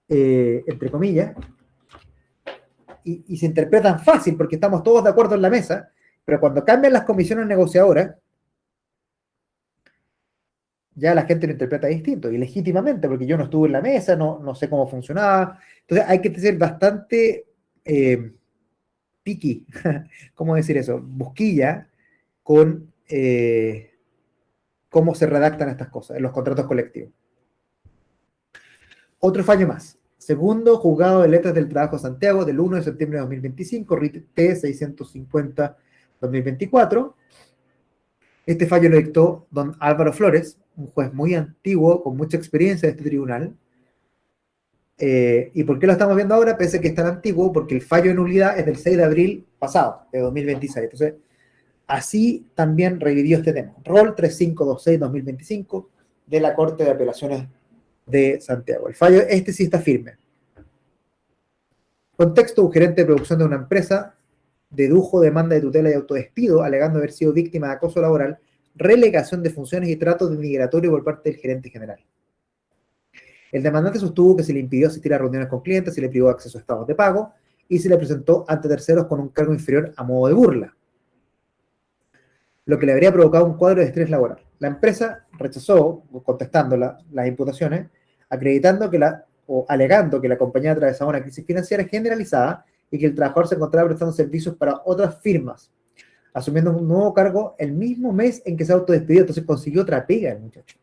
entre comillas, y se interpretan fácil porque estamos todos de acuerdo en la mesa, Pero cuando cambian las comisiones negociadoras, ya la gente lo interpreta distinto, y legítimamente, porque yo no estuve en la mesa, no sé cómo funcionaba. Entonces hay que ser bastante picky, ¿cómo decir eso? Busquilla con cómo se redactan estas cosas en los contratos colectivos. Otro fallo más. Segundo juzgado de letras del trabajo de Santiago del 1 de septiembre de 2025, RIT T 650-2024. Este fallo lo dictó don Álvaro Flores, un juez muy antiguo, con mucha experiencia de este tribunal. ¿Y por qué lo estamos viendo ahora? Pese a que es tan antiguo, porque el fallo de nulidad es del 6 de abril pasado, de 2026. Entonces, así también revivió este tema. Rol 3526-2025 de la Corte de Apelaciones de Santiago. El fallo, este sí está firme. Contexto: un gerente de producción de una empresa dedujo demanda de tutela y autodespido, alegando haber sido víctima de acoso laboral, relegación de funciones y trato denigratorio por parte del gerente general. El demandante sostuvo que se le impidió asistir a reuniones con clientes, se le privó acceso a estados de pago y se le presentó ante terceros con un cargo inferior a modo de burla, lo que le habría provocado un cuadro de estrés laboral. La empresa rechazó, contestando las imputaciones, acreditando o alegando que la compañía atravesaba una crisis financiera generalizada y que el trabajador se encontraba prestando servicios para otras firmas, asumiendo un nuevo cargo el mismo mes en que se autodespidió. Entonces consiguió otra pega el muchacho.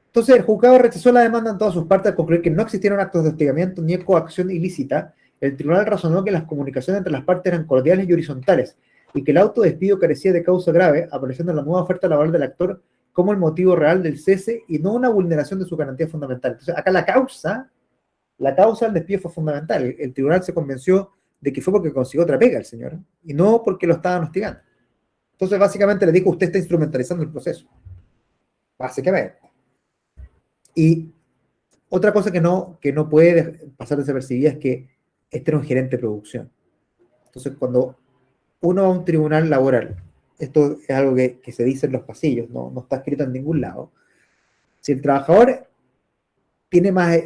Entonces el juzgado rechazó la demanda en todas sus partes al concluir que no existieron actos de hostigamiento ni coacción ilícita. El tribunal razonó que las comunicaciones entre las partes eran cordiales y horizontales y que el autodespido carecía de causa grave, apareciendo en la nueva oferta laboral del actor como el motivo real del cese y no una vulneración de su garantía fundamental. Entonces acá la causa del despido fue fundamental. El tribunal se convenció de que fue porque consiguió otra pega el señor y no porque lo estaban hostigando. Entonces básicamente le dijo: usted está instrumentalizando el proceso. Básicamente. Y otra cosa que no puede pasar desapercibida es que este era un gerente de producción. Entonces, cuando uno va a un tribunal laboral, esto es algo que se dice en los pasillos, no está escrito en ningún lado. Si el trabajador tiene más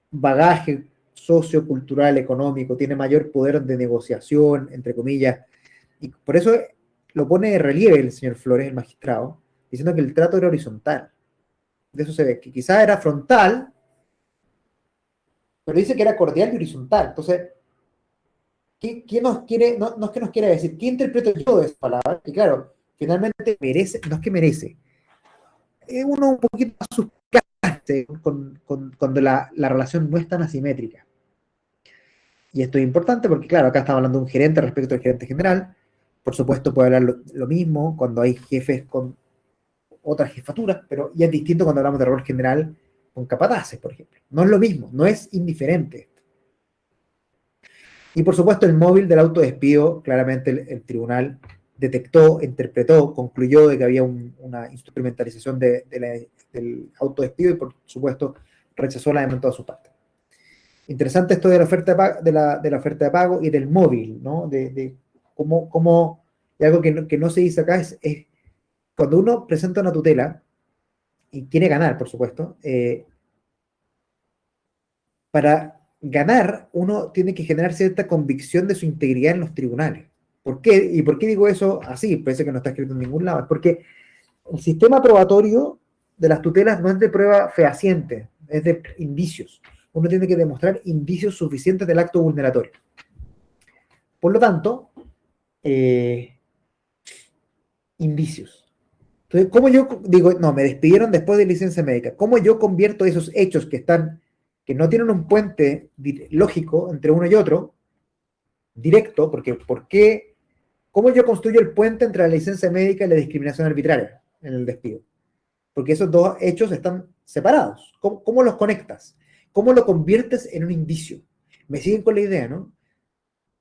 bagaje sociocultural, económico, tiene mayor poder de negociación, entre comillas, y por eso lo pone de relieve el señor Flores, el magistrado, diciendo que el trato era horizontal. De eso se ve, que quizás era frontal, pero dice que era cordial y horizontal. Entonces, ¿qué nos quiere, no es que nos quiera decir, qué interpreto yo de esa palabra? Y claro, finalmente merece, no es que merece, es uno un poquito más suspicaz cuando la relación no es tan asimétrica. Y esto es importante porque, claro, acá estamos hablando de un gerente respecto al gerente general. Por supuesto, puede hablar lo mismo cuando hay jefes con otras jefaturas, pero ya es distinto cuando hablamos de rol general con capataces, por ejemplo. No es lo mismo, no es indiferente. Y por supuesto, el móvil del autodespido, claramente el tribunal detectó, interpretó, concluyó de que había una instrumentalización del autodespido y, por supuesto, rechazó la demanda de todas sus partes. Interesante esto de la oferta de oferta de pago y del móvil, ¿no? De cómo y algo que no se dice acá es cuando uno presenta una tutela y quiere ganar, por supuesto, para ganar uno tiene que generar cierta convicción de su integridad en los tribunales. ¿Por qué? ¿Y por qué digo eso así? Parece que no está escrito en ningún lado. Es porque el sistema probatorio de las tutelas no es de prueba fehaciente, es de indicios. Uno tiene que demostrar indicios suficientes del acto vulneratorio. Por lo tanto, indicios. Entonces, ¿cómo yo digo, no, me despidieron después de licencia médica? ¿Cómo yo convierto esos hechos que no tienen un puente lógico entre uno y otro, directo, porque ¿cómo yo construyo el puente entre la licencia médica y la discriminación arbitraria en el despido? Porque esos dos hechos están separados. ¿Cómo los conectas? ¿Cómo lo conviertes en un indicio? Me siguen con la idea, ¿no?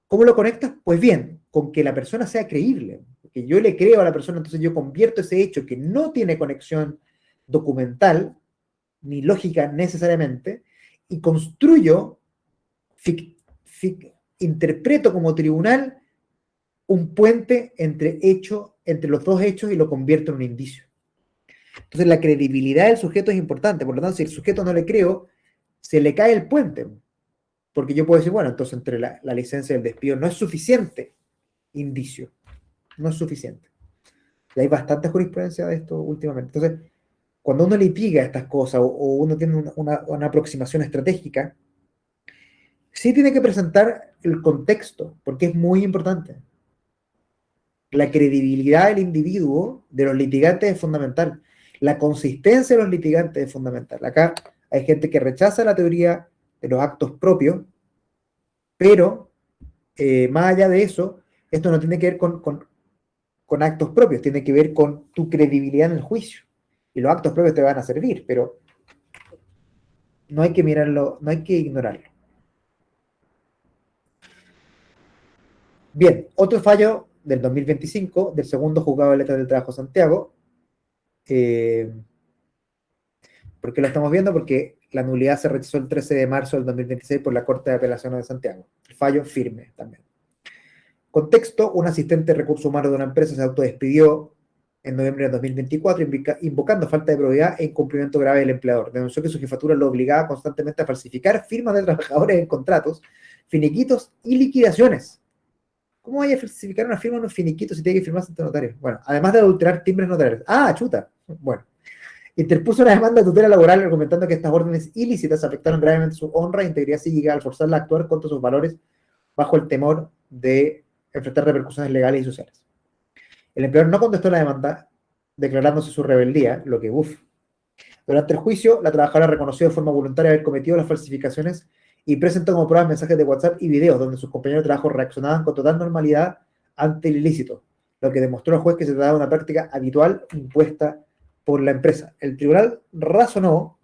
¿Cómo lo conectas? Pues bien, con que la persona sea creíble. Que yo le creo a la persona, entonces yo convierto ese hecho que no tiene conexión documental ni lógica necesariamente y construyo, interpreto como tribunal un puente entre los dos hechos y lo convierto en un indicio. Entonces la credibilidad del sujeto es importante, por lo tanto si el sujeto no le creo, se le cae el puente, porque yo puedo decir, bueno, entonces entre la licencia y el despido no es suficiente indicio, no es suficiente. Y hay bastante jurisprudencia de esto últimamente. Entonces, cuando uno litiga estas cosas o uno tiene una aproximación estratégica, sí tiene que presentar el contexto, porque es muy importante. La credibilidad del individuo, de los litigantes, es fundamental. La consistencia de los litigantes es fundamental. Acá hay gente que rechaza la teoría de los actos propios, pero más allá de eso, esto no tiene que ver con actos propios, tiene que ver con tu credibilidad en el juicio. Y los actos propios te van a servir, pero no hay que mirarlo, no hay que ignorarlo. Bien, otro fallo del 2025 del segundo juzgado de letras del trabajo Santiago. ¿Por qué lo estamos viendo? Porque la nulidad se rechazó el 13 de marzo del 2026 por la Corte de Apelaciones de Santiago. El fallo firme también. Contexto: un asistente de recursos humanos de una empresa se autodespidió en noviembre de 2024, invocando falta de probidad e incumplimiento grave del empleador. Denunció que su jefatura lo obligaba constantemente a falsificar firmas de trabajadores en contratos, finiquitos y liquidaciones. ¿Cómo vaya a falsificar una firma en un finiquito si tiene que firmar ante notarios? Bueno, además de adulterar timbres notariales. ¡Ah, chuta! Bueno. Interpuso una demanda de tutela laboral argumentando que estas órdenes ilícitas afectaron gravemente su honra e integridad psíquica al forzarla a actuar contra sus valores bajo el temor de enfrentar repercusiones legales y sociales. El empleador no contestó la demanda, declarándose su rebeldía, lo que, Durante el juicio, la trabajadora reconoció de forma voluntaria haber cometido las falsificaciones y presentó como pruebas mensajes de WhatsApp y videos donde sus compañeros de trabajo reaccionaban con total normalidad ante el ilícito, lo que demostró al juez que se trataba de una práctica habitual impuesta por la empresa. El tribunal razonó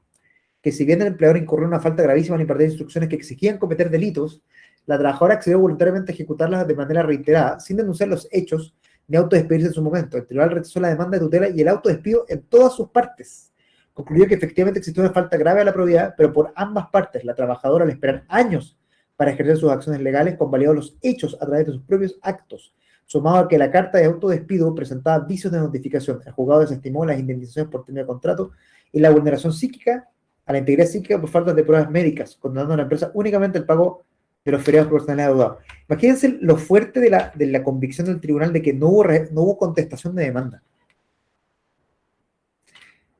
que si bien el empleador incurrió en una falta gravísima al impartir instrucciones que exigían cometer delitos, la trabajadora accedió voluntariamente a ejecutarlas de manera reiterada, sin denunciar los hechos ni autodespedirse en su momento. El tribunal rechazó la demanda de tutela y el autodespido en todas sus partes. Concluyó que efectivamente existió una falta grave a la probidad, pero por ambas partes, la trabajadora, al esperar años para ejercer sus acciones legales, convalidó los hechos a través de sus propios actos, sumado a que la carta de autodespido presentaba vicios de notificación. El juzgado desestimó las indemnizaciones por término de contrato y la vulneración psíquica a la integridad psíquica por falta de pruebas médicas, condenando a la empresa únicamente el pago de los feriados profesionales adeudados. Imagínense lo fuerte de la convicción del tribunal de que no hubo contestación de demanda.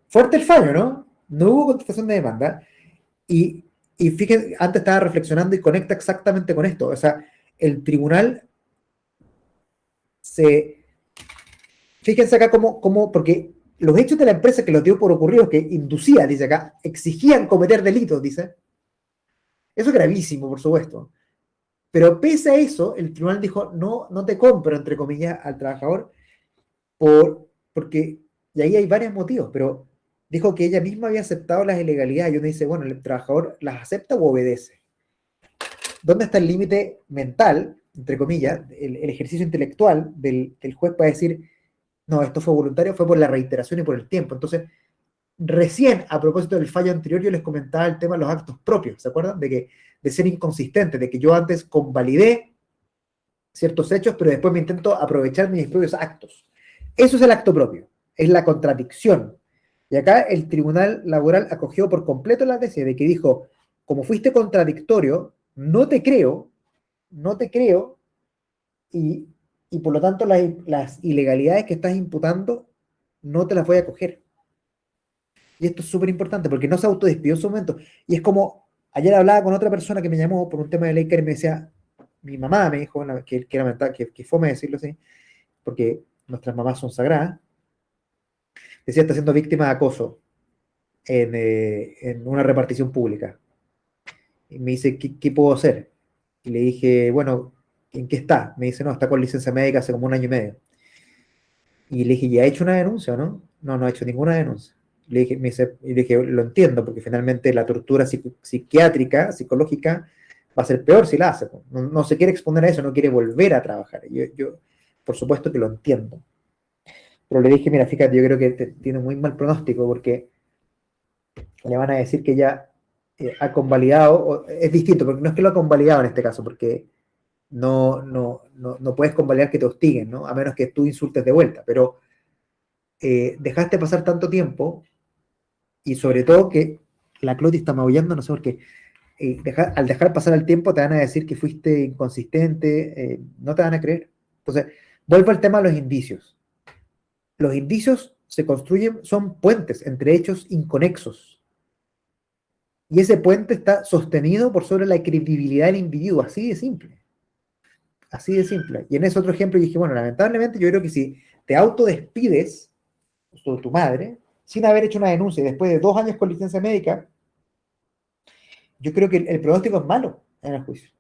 Fuerte el fallo, ¿no? No hubo contestación de demanda. Y fíjense, antes estaba reflexionando y conecta exactamente con esto. O sea, el tribunal fíjense acá cómo porque los hechos de la empresa que los dio por ocurridos, que inducía, dice acá, exigían cometer delitos, dice. Eso es gravísimo, por supuesto. Pero pese a eso, el tribunal dijo, no te compro, entre comillas, al trabajador, porque, y ahí hay varios motivos, pero dijo que ella misma había aceptado las ilegalidades, y uno dice, bueno, ¿el trabajador las acepta o obedece? ¿Dónde está el límite mental, entre comillas, el ejercicio intelectual del juez para decir, no, esto fue voluntario, fue por la reiteración y por el tiempo? Entonces, recién, a propósito del fallo anterior, yo les comentaba el tema de los actos propios, ¿se acuerdan? De ser inconsistente, de que yo antes convalidé ciertos hechos, pero después me intento aprovechar mis propios actos. Eso es el acto propio, es la contradicción. Y acá el Tribunal Laboral acogió por completo la tesis de que dijo, como fuiste contradictorio, no te creo, y por lo tanto las ilegalidades que estás imputando no te las voy a acoger. Y esto es súper importante porque no se autodespidió en su momento. Y es como, ayer hablaba con otra persona que me llamó por un tema de ley que me decía, mi mamá me dijo, que fome decirlo así, porque nuestras mamás son sagradas, decía, está siendo víctima de acoso en una repartición pública. Y me dice, ¿qué puedo hacer? Y le dije, bueno, ¿en qué está? Me dice, no, está con licencia médica hace como 1 año y medio. Y le dije, ¿ya ha hecho una denuncia o no? No ha hecho ninguna denuncia. Y le dije, lo entiendo, porque finalmente la tortura psiquiátrica, psicológica, va a ser peor si la hace. No se quiere exponer a eso, no quiere volver a trabajar. Yo por supuesto que lo entiendo. Pero le dije, mira, fíjate, yo creo que tiene muy mal pronóstico, porque le van a decir que ya ha convalidado, es distinto, porque no es que lo ha convalidado en este caso, porque no puedes convalidar que te hostiguen, ¿no? A menos que tú insultes de vuelta, pero dejaste pasar tanto tiempo, y sobre todo que la Cloti está maullando, no sé por qué, al dejar pasar el tiempo te van a decir que fuiste inconsistente, no te van a creer, Entonces, vuelvo al tema de los indicios. Los indicios se construyen, son puentes entre hechos inconexos. Y ese puente está sostenido por sobre la credibilidad del individuo, así de simple. Así de simple. Y en ese otro ejemplo dije, bueno, lamentablemente yo creo que si te autodespides de tu madre, sin haber hecho una denuncia, y después de 2 años con licencia médica, yo creo que el pronóstico es malo en el juicio.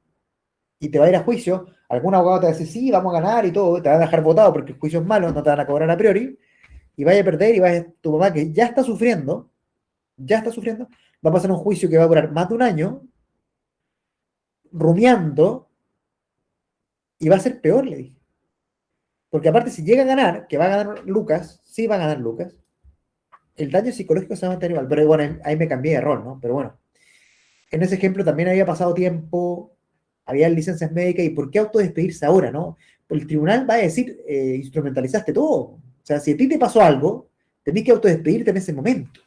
Y te va a ir a juicio, algún abogado te va a decir, sí, vamos a ganar y todo, te van a dejar votado porque el juicio es malo, no te van a cobrar a priori, y vaya a perder, y tu mamá que ya está sufriendo, va a pasar un juicio que va a durar más de un año, rumiando, y va a ser peor, le dije. Porque aparte, si llega a ganar, que va a ganar Lucas, sí va a ganar Lucas, el daño psicológico se va a mantener igual. Pero bueno, ahí me cambié de rol, ¿no? Pero bueno, en ese ejemplo también había pasado tiempo, había licencias médicas, y ¿por qué autodespedirse ahora, no? Pues el tribunal va a decir, instrumentalizaste todo. O sea, si a ti te pasó algo, tenés que autodespedirte en ese momento.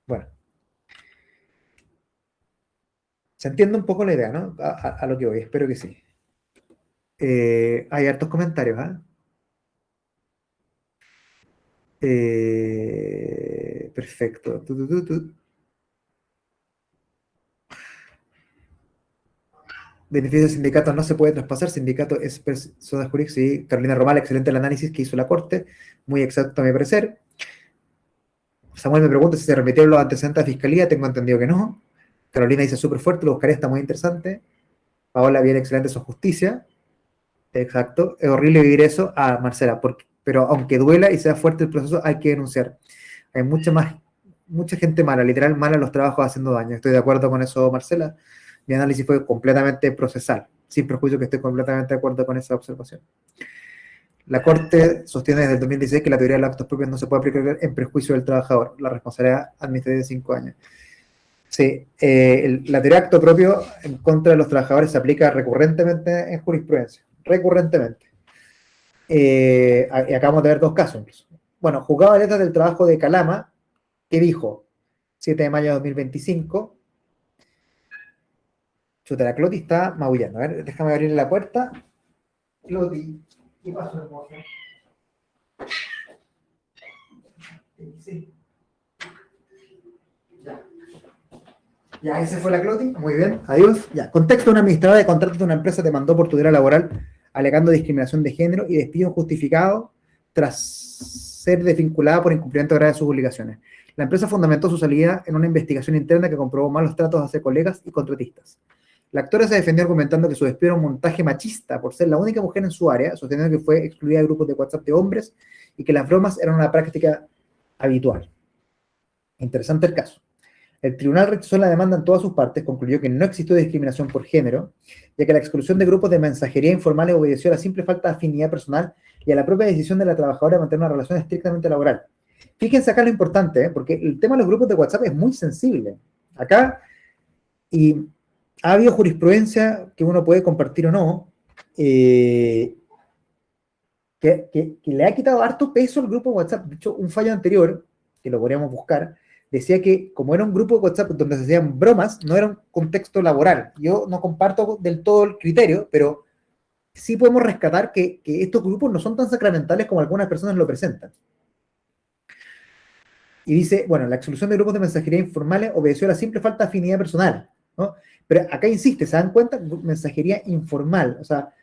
Bueno, se entiende un poco la idea, ¿no? A lo que voy, espero que sí. Hay hartos comentarios, ¿ah? Perfecto. Beneficio de sindicatos no se puede traspasar. Sindicato es persona jurídica. Sí, Carolina Romal, excelente el análisis que hizo la Corte. Muy exacto a mi parecer. Samuel me pregunta si se remitieron los antecedentes de fiscalía. Tengo entendido que no. Carolina dice súper fuerte, lo buscaré, está muy interesante. Paola, bien, excelente, eso es justicia. Exacto. Es horrible vivir eso. Ah, Marcela, pero aunque duela y sea fuerte el proceso, hay que denunciar. Hay mucha gente mala, literal mala en los trabajos haciendo daño. Estoy de acuerdo con eso, Marcela. Mi análisis fue completamente procesal, sin perjuicio que estoy completamente de acuerdo con esa observación. La Corte sostiene desde el 2016 que la teoría de los actos propios no se puede aplicar en perjuicio del trabajador, la responsabilidad administrativa de 5 años. Sí, la teoría de acto propio en contra de los trabajadores se aplica recurrentemente en jurisprudencia, recurrentemente. Y acabamos de ver 2 casos incluso. Bueno, juzgado de letras del trabajo de Calama, que dijo, 7 de mayo de 2025, chuta, la Cloti está maullando. A ver, déjame abrirle la puerta. Cloti, ¿qué pasó, hermosa? Sí. Ya, esa fue la Cloti. Muy bien, adiós. Ya, contexto: una administradora de contratos de una empresa demandó por tutela laboral alegando discriminación de género y despido injustificado tras ser desvinculada por incumplimiento grave de sus obligaciones. La empresa fundamentó su salida en una investigación interna que comprobó malos tratos hacia colegas y contratistas. La actora se defendió argumentando que su despido era un montaje machista por ser la única mujer en su área, sosteniendo que fue excluida de grupos de WhatsApp de hombres y que las bromas eran una práctica habitual. Interesante el caso. El tribunal rechazó la demanda en todas sus partes, concluyó que no existió discriminación por género, ya que la exclusión de grupos de mensajería informales obedeció a la simple falta de afinidad personal y a la propia decisión de la trabajadora de mantener una relación estrictamente laboral. Fíjense acá lo importante, porque el tema de los grupos de WhatsApp es muy sensible. Acá, y ha habido jurisprudencia que uno puede compartir o no, que le ha quitado harto peso al grupo de WhatsApp. De hecho, un fallo anterior, que lo podríamos buscar, decía que como era un grupo de WhatsApp donde se hacían bromas, no era un contexto laboral. Yo no comparto del todo el criterio, pero sí podemos rescatar que estos grupos no son tan sacramentales como algunas personas lo presentan. Y dice, bueno, la exclusión de grupos de mensajería informales obedeció a la simple falta de afinidad personal, ¿no? Pero acá insiste, ¿se dan cuenta? Mensajería informal, o sea,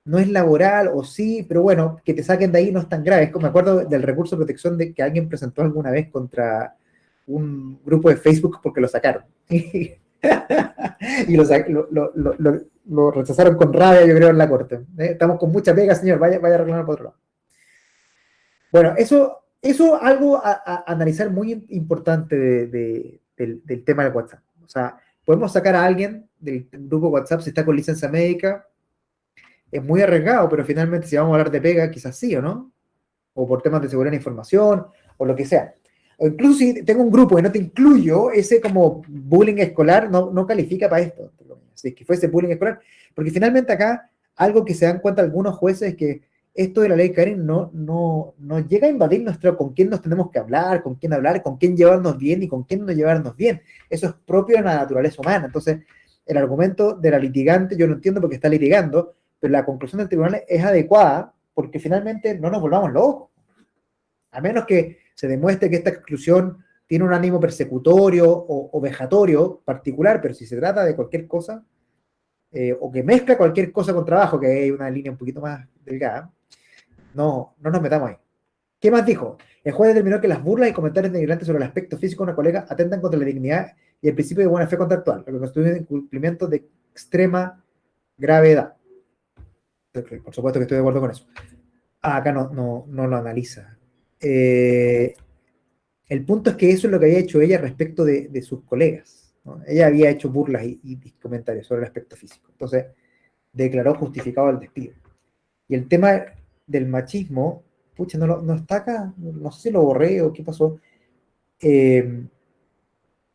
no es laboral, o sí, pero bueno, que te saquen de ahí no es tan grave. Es como me acuerdo del recurso de protección que alguien presentó alguna vez contra un grupo de Facebook porque lo sacaron. Y lo rechazaron con rabia, yo creo, en la corte. Estamos con mucha pega, señor, vaya a reclamar por otro lado. Bueno, eso algo a analizar muy importante del tema del WhatsApp. O sea, podemos sacar a alguien del grupo WhatsApp si está con licencia médica. Es muy arriesgado, pero finalmente si vamos a hablar de pega, quizás sí o no. O por temas de seguridad de información, o lo que sea. O incluso si tengo un grupo y no te incluyo, ese como bullying escolar no califica para esto. Si es que fuese bullying escolar. Porque finalmente acá, algo que se dan cuenta algunos jueces es que esto de la ley Karen no llega a invadir con quién nos tenemos que hablar, con quién llevarnos bien y con quién no llevarnos bien. Eso es propio de la naturaleza humana. Entonces, el argumento de la litigante, yo no entiendo por qué está litigando, pero la conclusión del tribunal es adecuada, porque finalmente no nos volvamos locos. A menos que se demuestre que esta exclusión tiene un ánimo persecutorio o vejatorio particular, pero si se trata de cualquier cosa, o que mezcla cualquier cosa con trabajo, que hay una línea un poquito más delgada, no nos metamos ahí. ¿Qué más dijo? El juez determinó que las burlas y comentarios denigrantes sobre el aspecto físico de una colega atentan contra la dignidad y el principio de buena fe contractual, lo que constituye un incumplimiento de extrema gravedad. Por supuesto que estoy de acuerdo con eso. Acá no lo analiza. El punto es que eso es lo que había hecho ella respecto de sus colegas, ¿no? Ella había hecho burlas y comentarios sobre el aspecto físico. Entonces, declaró justificado el despido. Y el tema del machismo, pucha, no está acá, no sé si lo borré o qué pasó.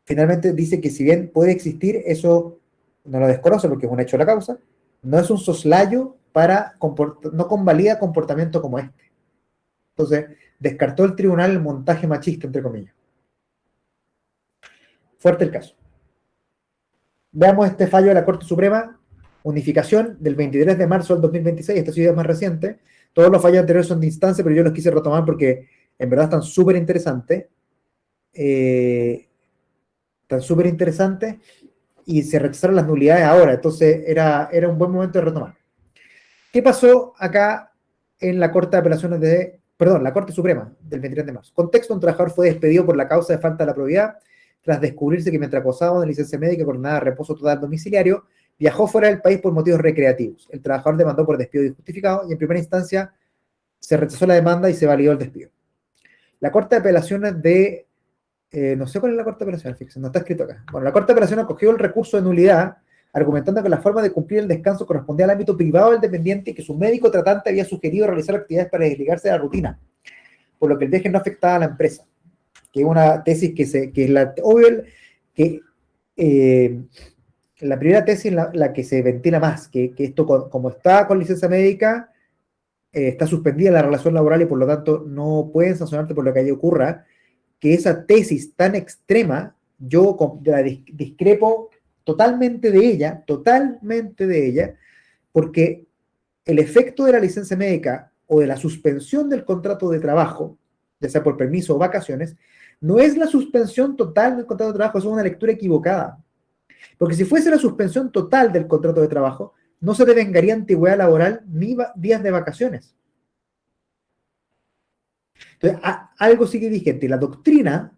Finalmente dice que si bien puede existir, eso no lo desconoce porque es un hecho de la causa, no es un soslayo no convalida comportamiento como este. Entonces, descartó el tribunal el montaje machista, entre comillas. Fuerte el caso. Veamos este fallo de la Corte Suprema, unificación del 23 de marzo del 2026, esta ciudad es más reciente. Todos los fallos anteriores son de instancia, pero yo los quise retomar porque en verdad están súper interesantes. Y se rechazaron las nulidades ahora, entonces era un buen momento de retomar. ¿Qué pasó acá en la Corte de Apelaciones la Corte Suprema del 23 de marzo? Contexto: un trabajador fue despedido por la causa de falta de la probidad tras descubrirse que mientras gozaba de licencia médica coordinada de reposo total domiciliario, viajó fuera del país por motivos recreativos. El trabajador demandó por despido injustificado y en primera instancia se rechazó la demanda y se validó el despido. La Corte de Apelaciones no sé cuál es la Corte de Apelaciones, fíjense, no está escrito acá. Bueno, la Corte de Apelaciones acogió el recurso de nulidad, argumentando que la forma de cumplir el descanso correspondía al ámbito privado del dependiente y que su médico tratante había sugerido realizar actividades para desligarse de la rutina, por lo que el viaje no afectaba a la empresa. Que es una tesis la primera tesis la que se ventila más, que esto como está con licencia médica, está suspendida la relación laboral y por lo tanto no pueden sancionarte por lo que allí ocurra, que esa tesis tan extrema, yo discrepo totalmente de ella, porque el efecto de la licencia médica o de la suspensión del contrato de trabajo, ya sea por permiso o vacaciones, no es la suspensión total del contrato de trabajo, es una lectura equivocada. Porque si fuese la suspensión total del contrato de trabajo, no se devengaría antigüedad laboral ni días de vacaciones. Entonces, algo sigue vigente. Y la doctrina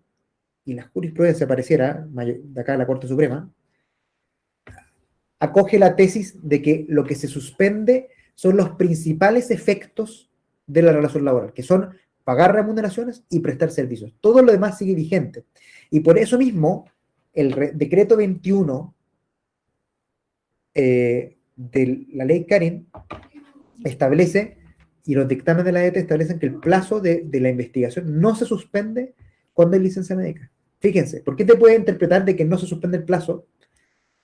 y la jurisprudencia pareciera, de acá de la Corte Suprema, acoge la tesis de que lo que se suspende son los principales efectos de la relación laboral, que son pagar remuneraciones y prestar servicios. Todo lo demás sigue vigente. Y por eso mismo, el decreto 21 de la ley Karin establece, y los dictámenes de la ET establecen que el plazo de la investigación no se suspende cuando hay licencia médica. Fíjense, ¿por qué te puede interpretar de que no se suspende el plazo?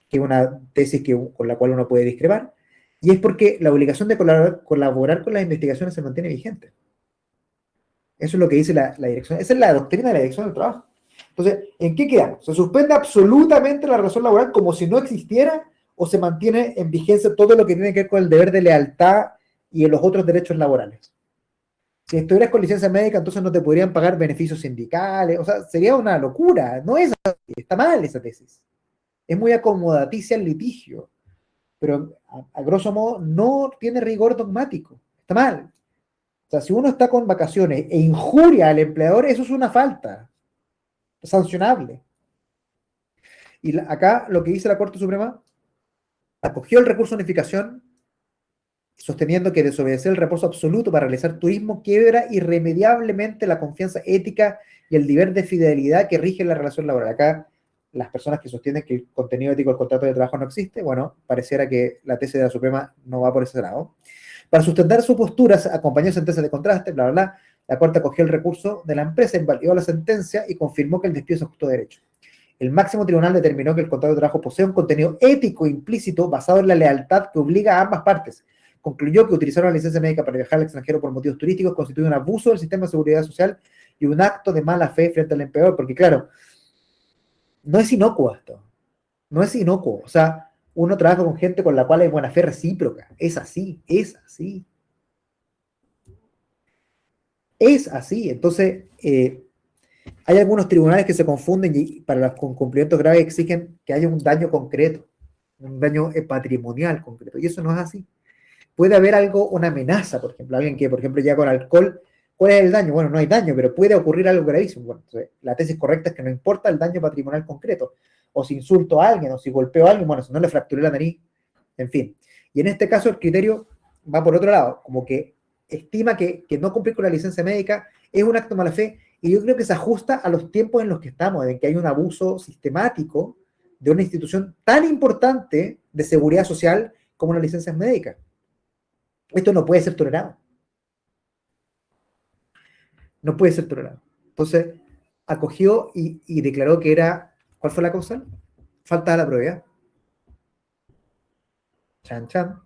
Que es una tesis con la cual uno puede discrepar, y es porque la obligación de colaborar con las investigaciones se mantiene vigente. Eso es lo que dice la dirección. Esa es la doctrina de la dirección del trabajo. Entonces, ¿en qué quedamos? ¿Se suspende absolutamente la relación laboral como si no existiera o se mantiene en vigencia todo lo que tiene que ver con el deber de lealtad y los otros derechos laborales? Si estuvieras con licencia médica, entonces no te podrían pagar beneficios sindicales. O sea, sería una locura. No es así. Está mal esa tesis. Es muy acomodaticia el litigio. Pero, a grosso modo, no tiene rigor dogmático. Está mal. O sea, si uno está con vacaciones e injuria al empleador, eso es una falta sancionable. Y acá lo que dice la Corte Suprema, acogió el recurso de unificación, sosteniendo que desobedecer el reposo absoluto para realizar turismo quiebra irremediablemente la confianza ética y el deber de fidelidad que rige la relación laboral. Acá, las personas que sostienen que el contenido ético del contrato de trabajo no existe, bueno, pareciera que la tesis de la Suprema no va por ese lado. Para sustentar su postura, acompañó sentencias de contraste, bla, bla, bla. La Corte acogió el recurso de la empresa, invalidó la sentencia y confirmó que el despido es ajustó de derecho. El máximo tribunal determinó que el contrato de trabajo posee un contenido ético implícito basado en la lealtad que obliga a ambas partes. Concluyó que utilizar una licencia médica para viajar al extranjero por motivos turísticos constituye un abuso del sistema de seguridad social y un acto de mala fe frente al empleador, porque claro, no es inocuo esto. No es inocuo. O sea, Uno trabaja con gente con la cual hay buena fe recíproca. Es así, es así. Es así. Entonces, hay algunos tribunales que se confunden y para los cumplimientos graves exigen que haya un daño concreto, un daño patrimonial concreto. Y eso no es así. Puede haber algo, una amenaza, por ejemplo, alguien que, por ejemplo, ya con alcohol, ¿cuál es el daño? Bueno, no hay daño, pero puede ocurrir algo gravísimo. Bueno, entonces, la tesis correcta es que no importa el daño patrimonial concreto, o si insulto a alguien, o si golpeo a alguien, bueno, si no le fracturé la nariz, en fin. Y en este caso el criterio va por otro lado, como que estima que no cumplir con la licencia médica es un acto de mala fe, y yo creo que se ajusta a los tiempos en los que estamos, en que hay un abuso sistemático de una institución tan importante de seguridad social como las licencias médicas. Esto no puede ser tolerado. No puede ser tolerado. Entonces, acogió y declaró que era, ¿cuál fue la causa? Falta de la prueba. Chan, chan.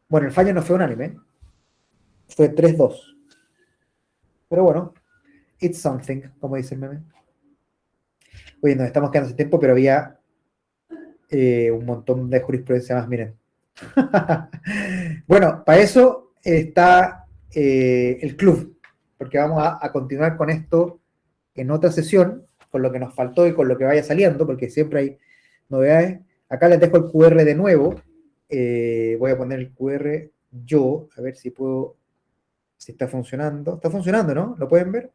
Bueno, el fallo no fue unánime, fue 3-2. Pero bueno, it's something, como dice el meme. Oye, nos estamos quedando sin tiempo, pero había un montón de jurisprudencia más, miren. Bueno, para eso está el club, porque vamos a continuar con esto en otra sesión, con lo que nos faltó y con lo que vaya saliendo, porque siempre hay novedades. Acá les dejo el QR de nuevo. Voy a poner el QR yo, a ver si puedo, si está funcionando. Está funcionando, ¿no? ¿Lo pueden ver?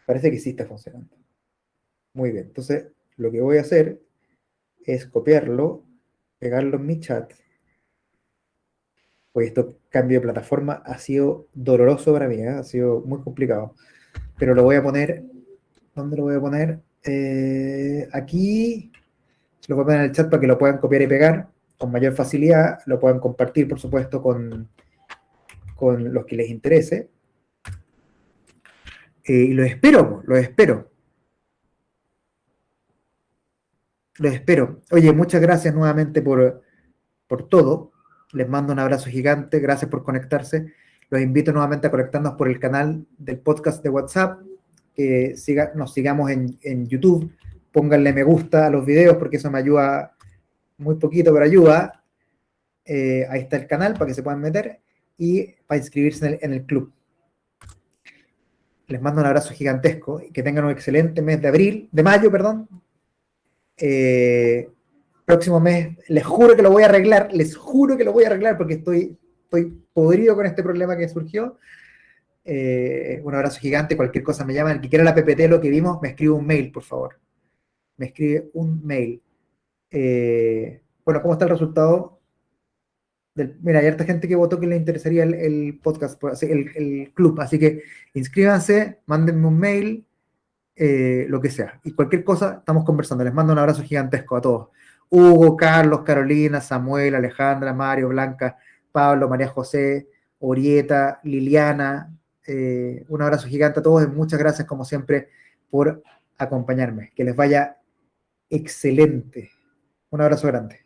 Parece que sí está funcionando. Muy bien, entonces lo que voy a hacer es copiarlo, pegarlo en mi chat. Pues esto cambio de plataforma ha sido doloroso para mí, ¿eh? Ha sido muy complicado. Pero lo voy a poner, ¿dónde lo voy a poner? Aquí, lo voy a poner en el chat para que lo puedan copiar y pegar con mayor facilidad, lo puedan compartir, por supuesto, con los que les interese. Y los espero, los espero. Los espero. Oye, muchas gracias nuevamente por todo. Les mando un abrazo gigante. Gracias por conectarse. Los invito nuevamente a conectarnos por el canal del podcast de WhatsApp. Que nos sigamos en YouTube. Pónganle me gusta a los videos porque eso me ayuda muy poquito, pero ayuda. Ahí está el canal para que se puedan meter y para inscribirse en el club. Les mando un abrazo gigantesco y que tengan un excelente mes de mayo, perdón. Próximo mes, les juro que lo voy a arreglar, les juro que lo voy a arreglar porque estoy podrido con este problema que surgió. Un abrazo gigante, cualquier cosa me llaman. El que quiera la PPT, lo que vimos, me escribe un mail, por favor. Me escribe un mail. Bueno, ¿cómo está el resultado? Mira, hay harta gente que votó que le interesaría el podcast, el club, así que inscríbanse, mándenme un mail, lo que sea. Y cualquier cosa, estamos conversando. Les mando un abrazo gigantesco a todos. Hugo, Carlos, Carolina, Samuel, Alejandra, Mario, Blanca, Pablo, María José, Orieta, Liliana. Un abrazo gigante a todos y muchas gracias, como siempre, por acompañarme. Que les vaya excelente. Un abrazo grande.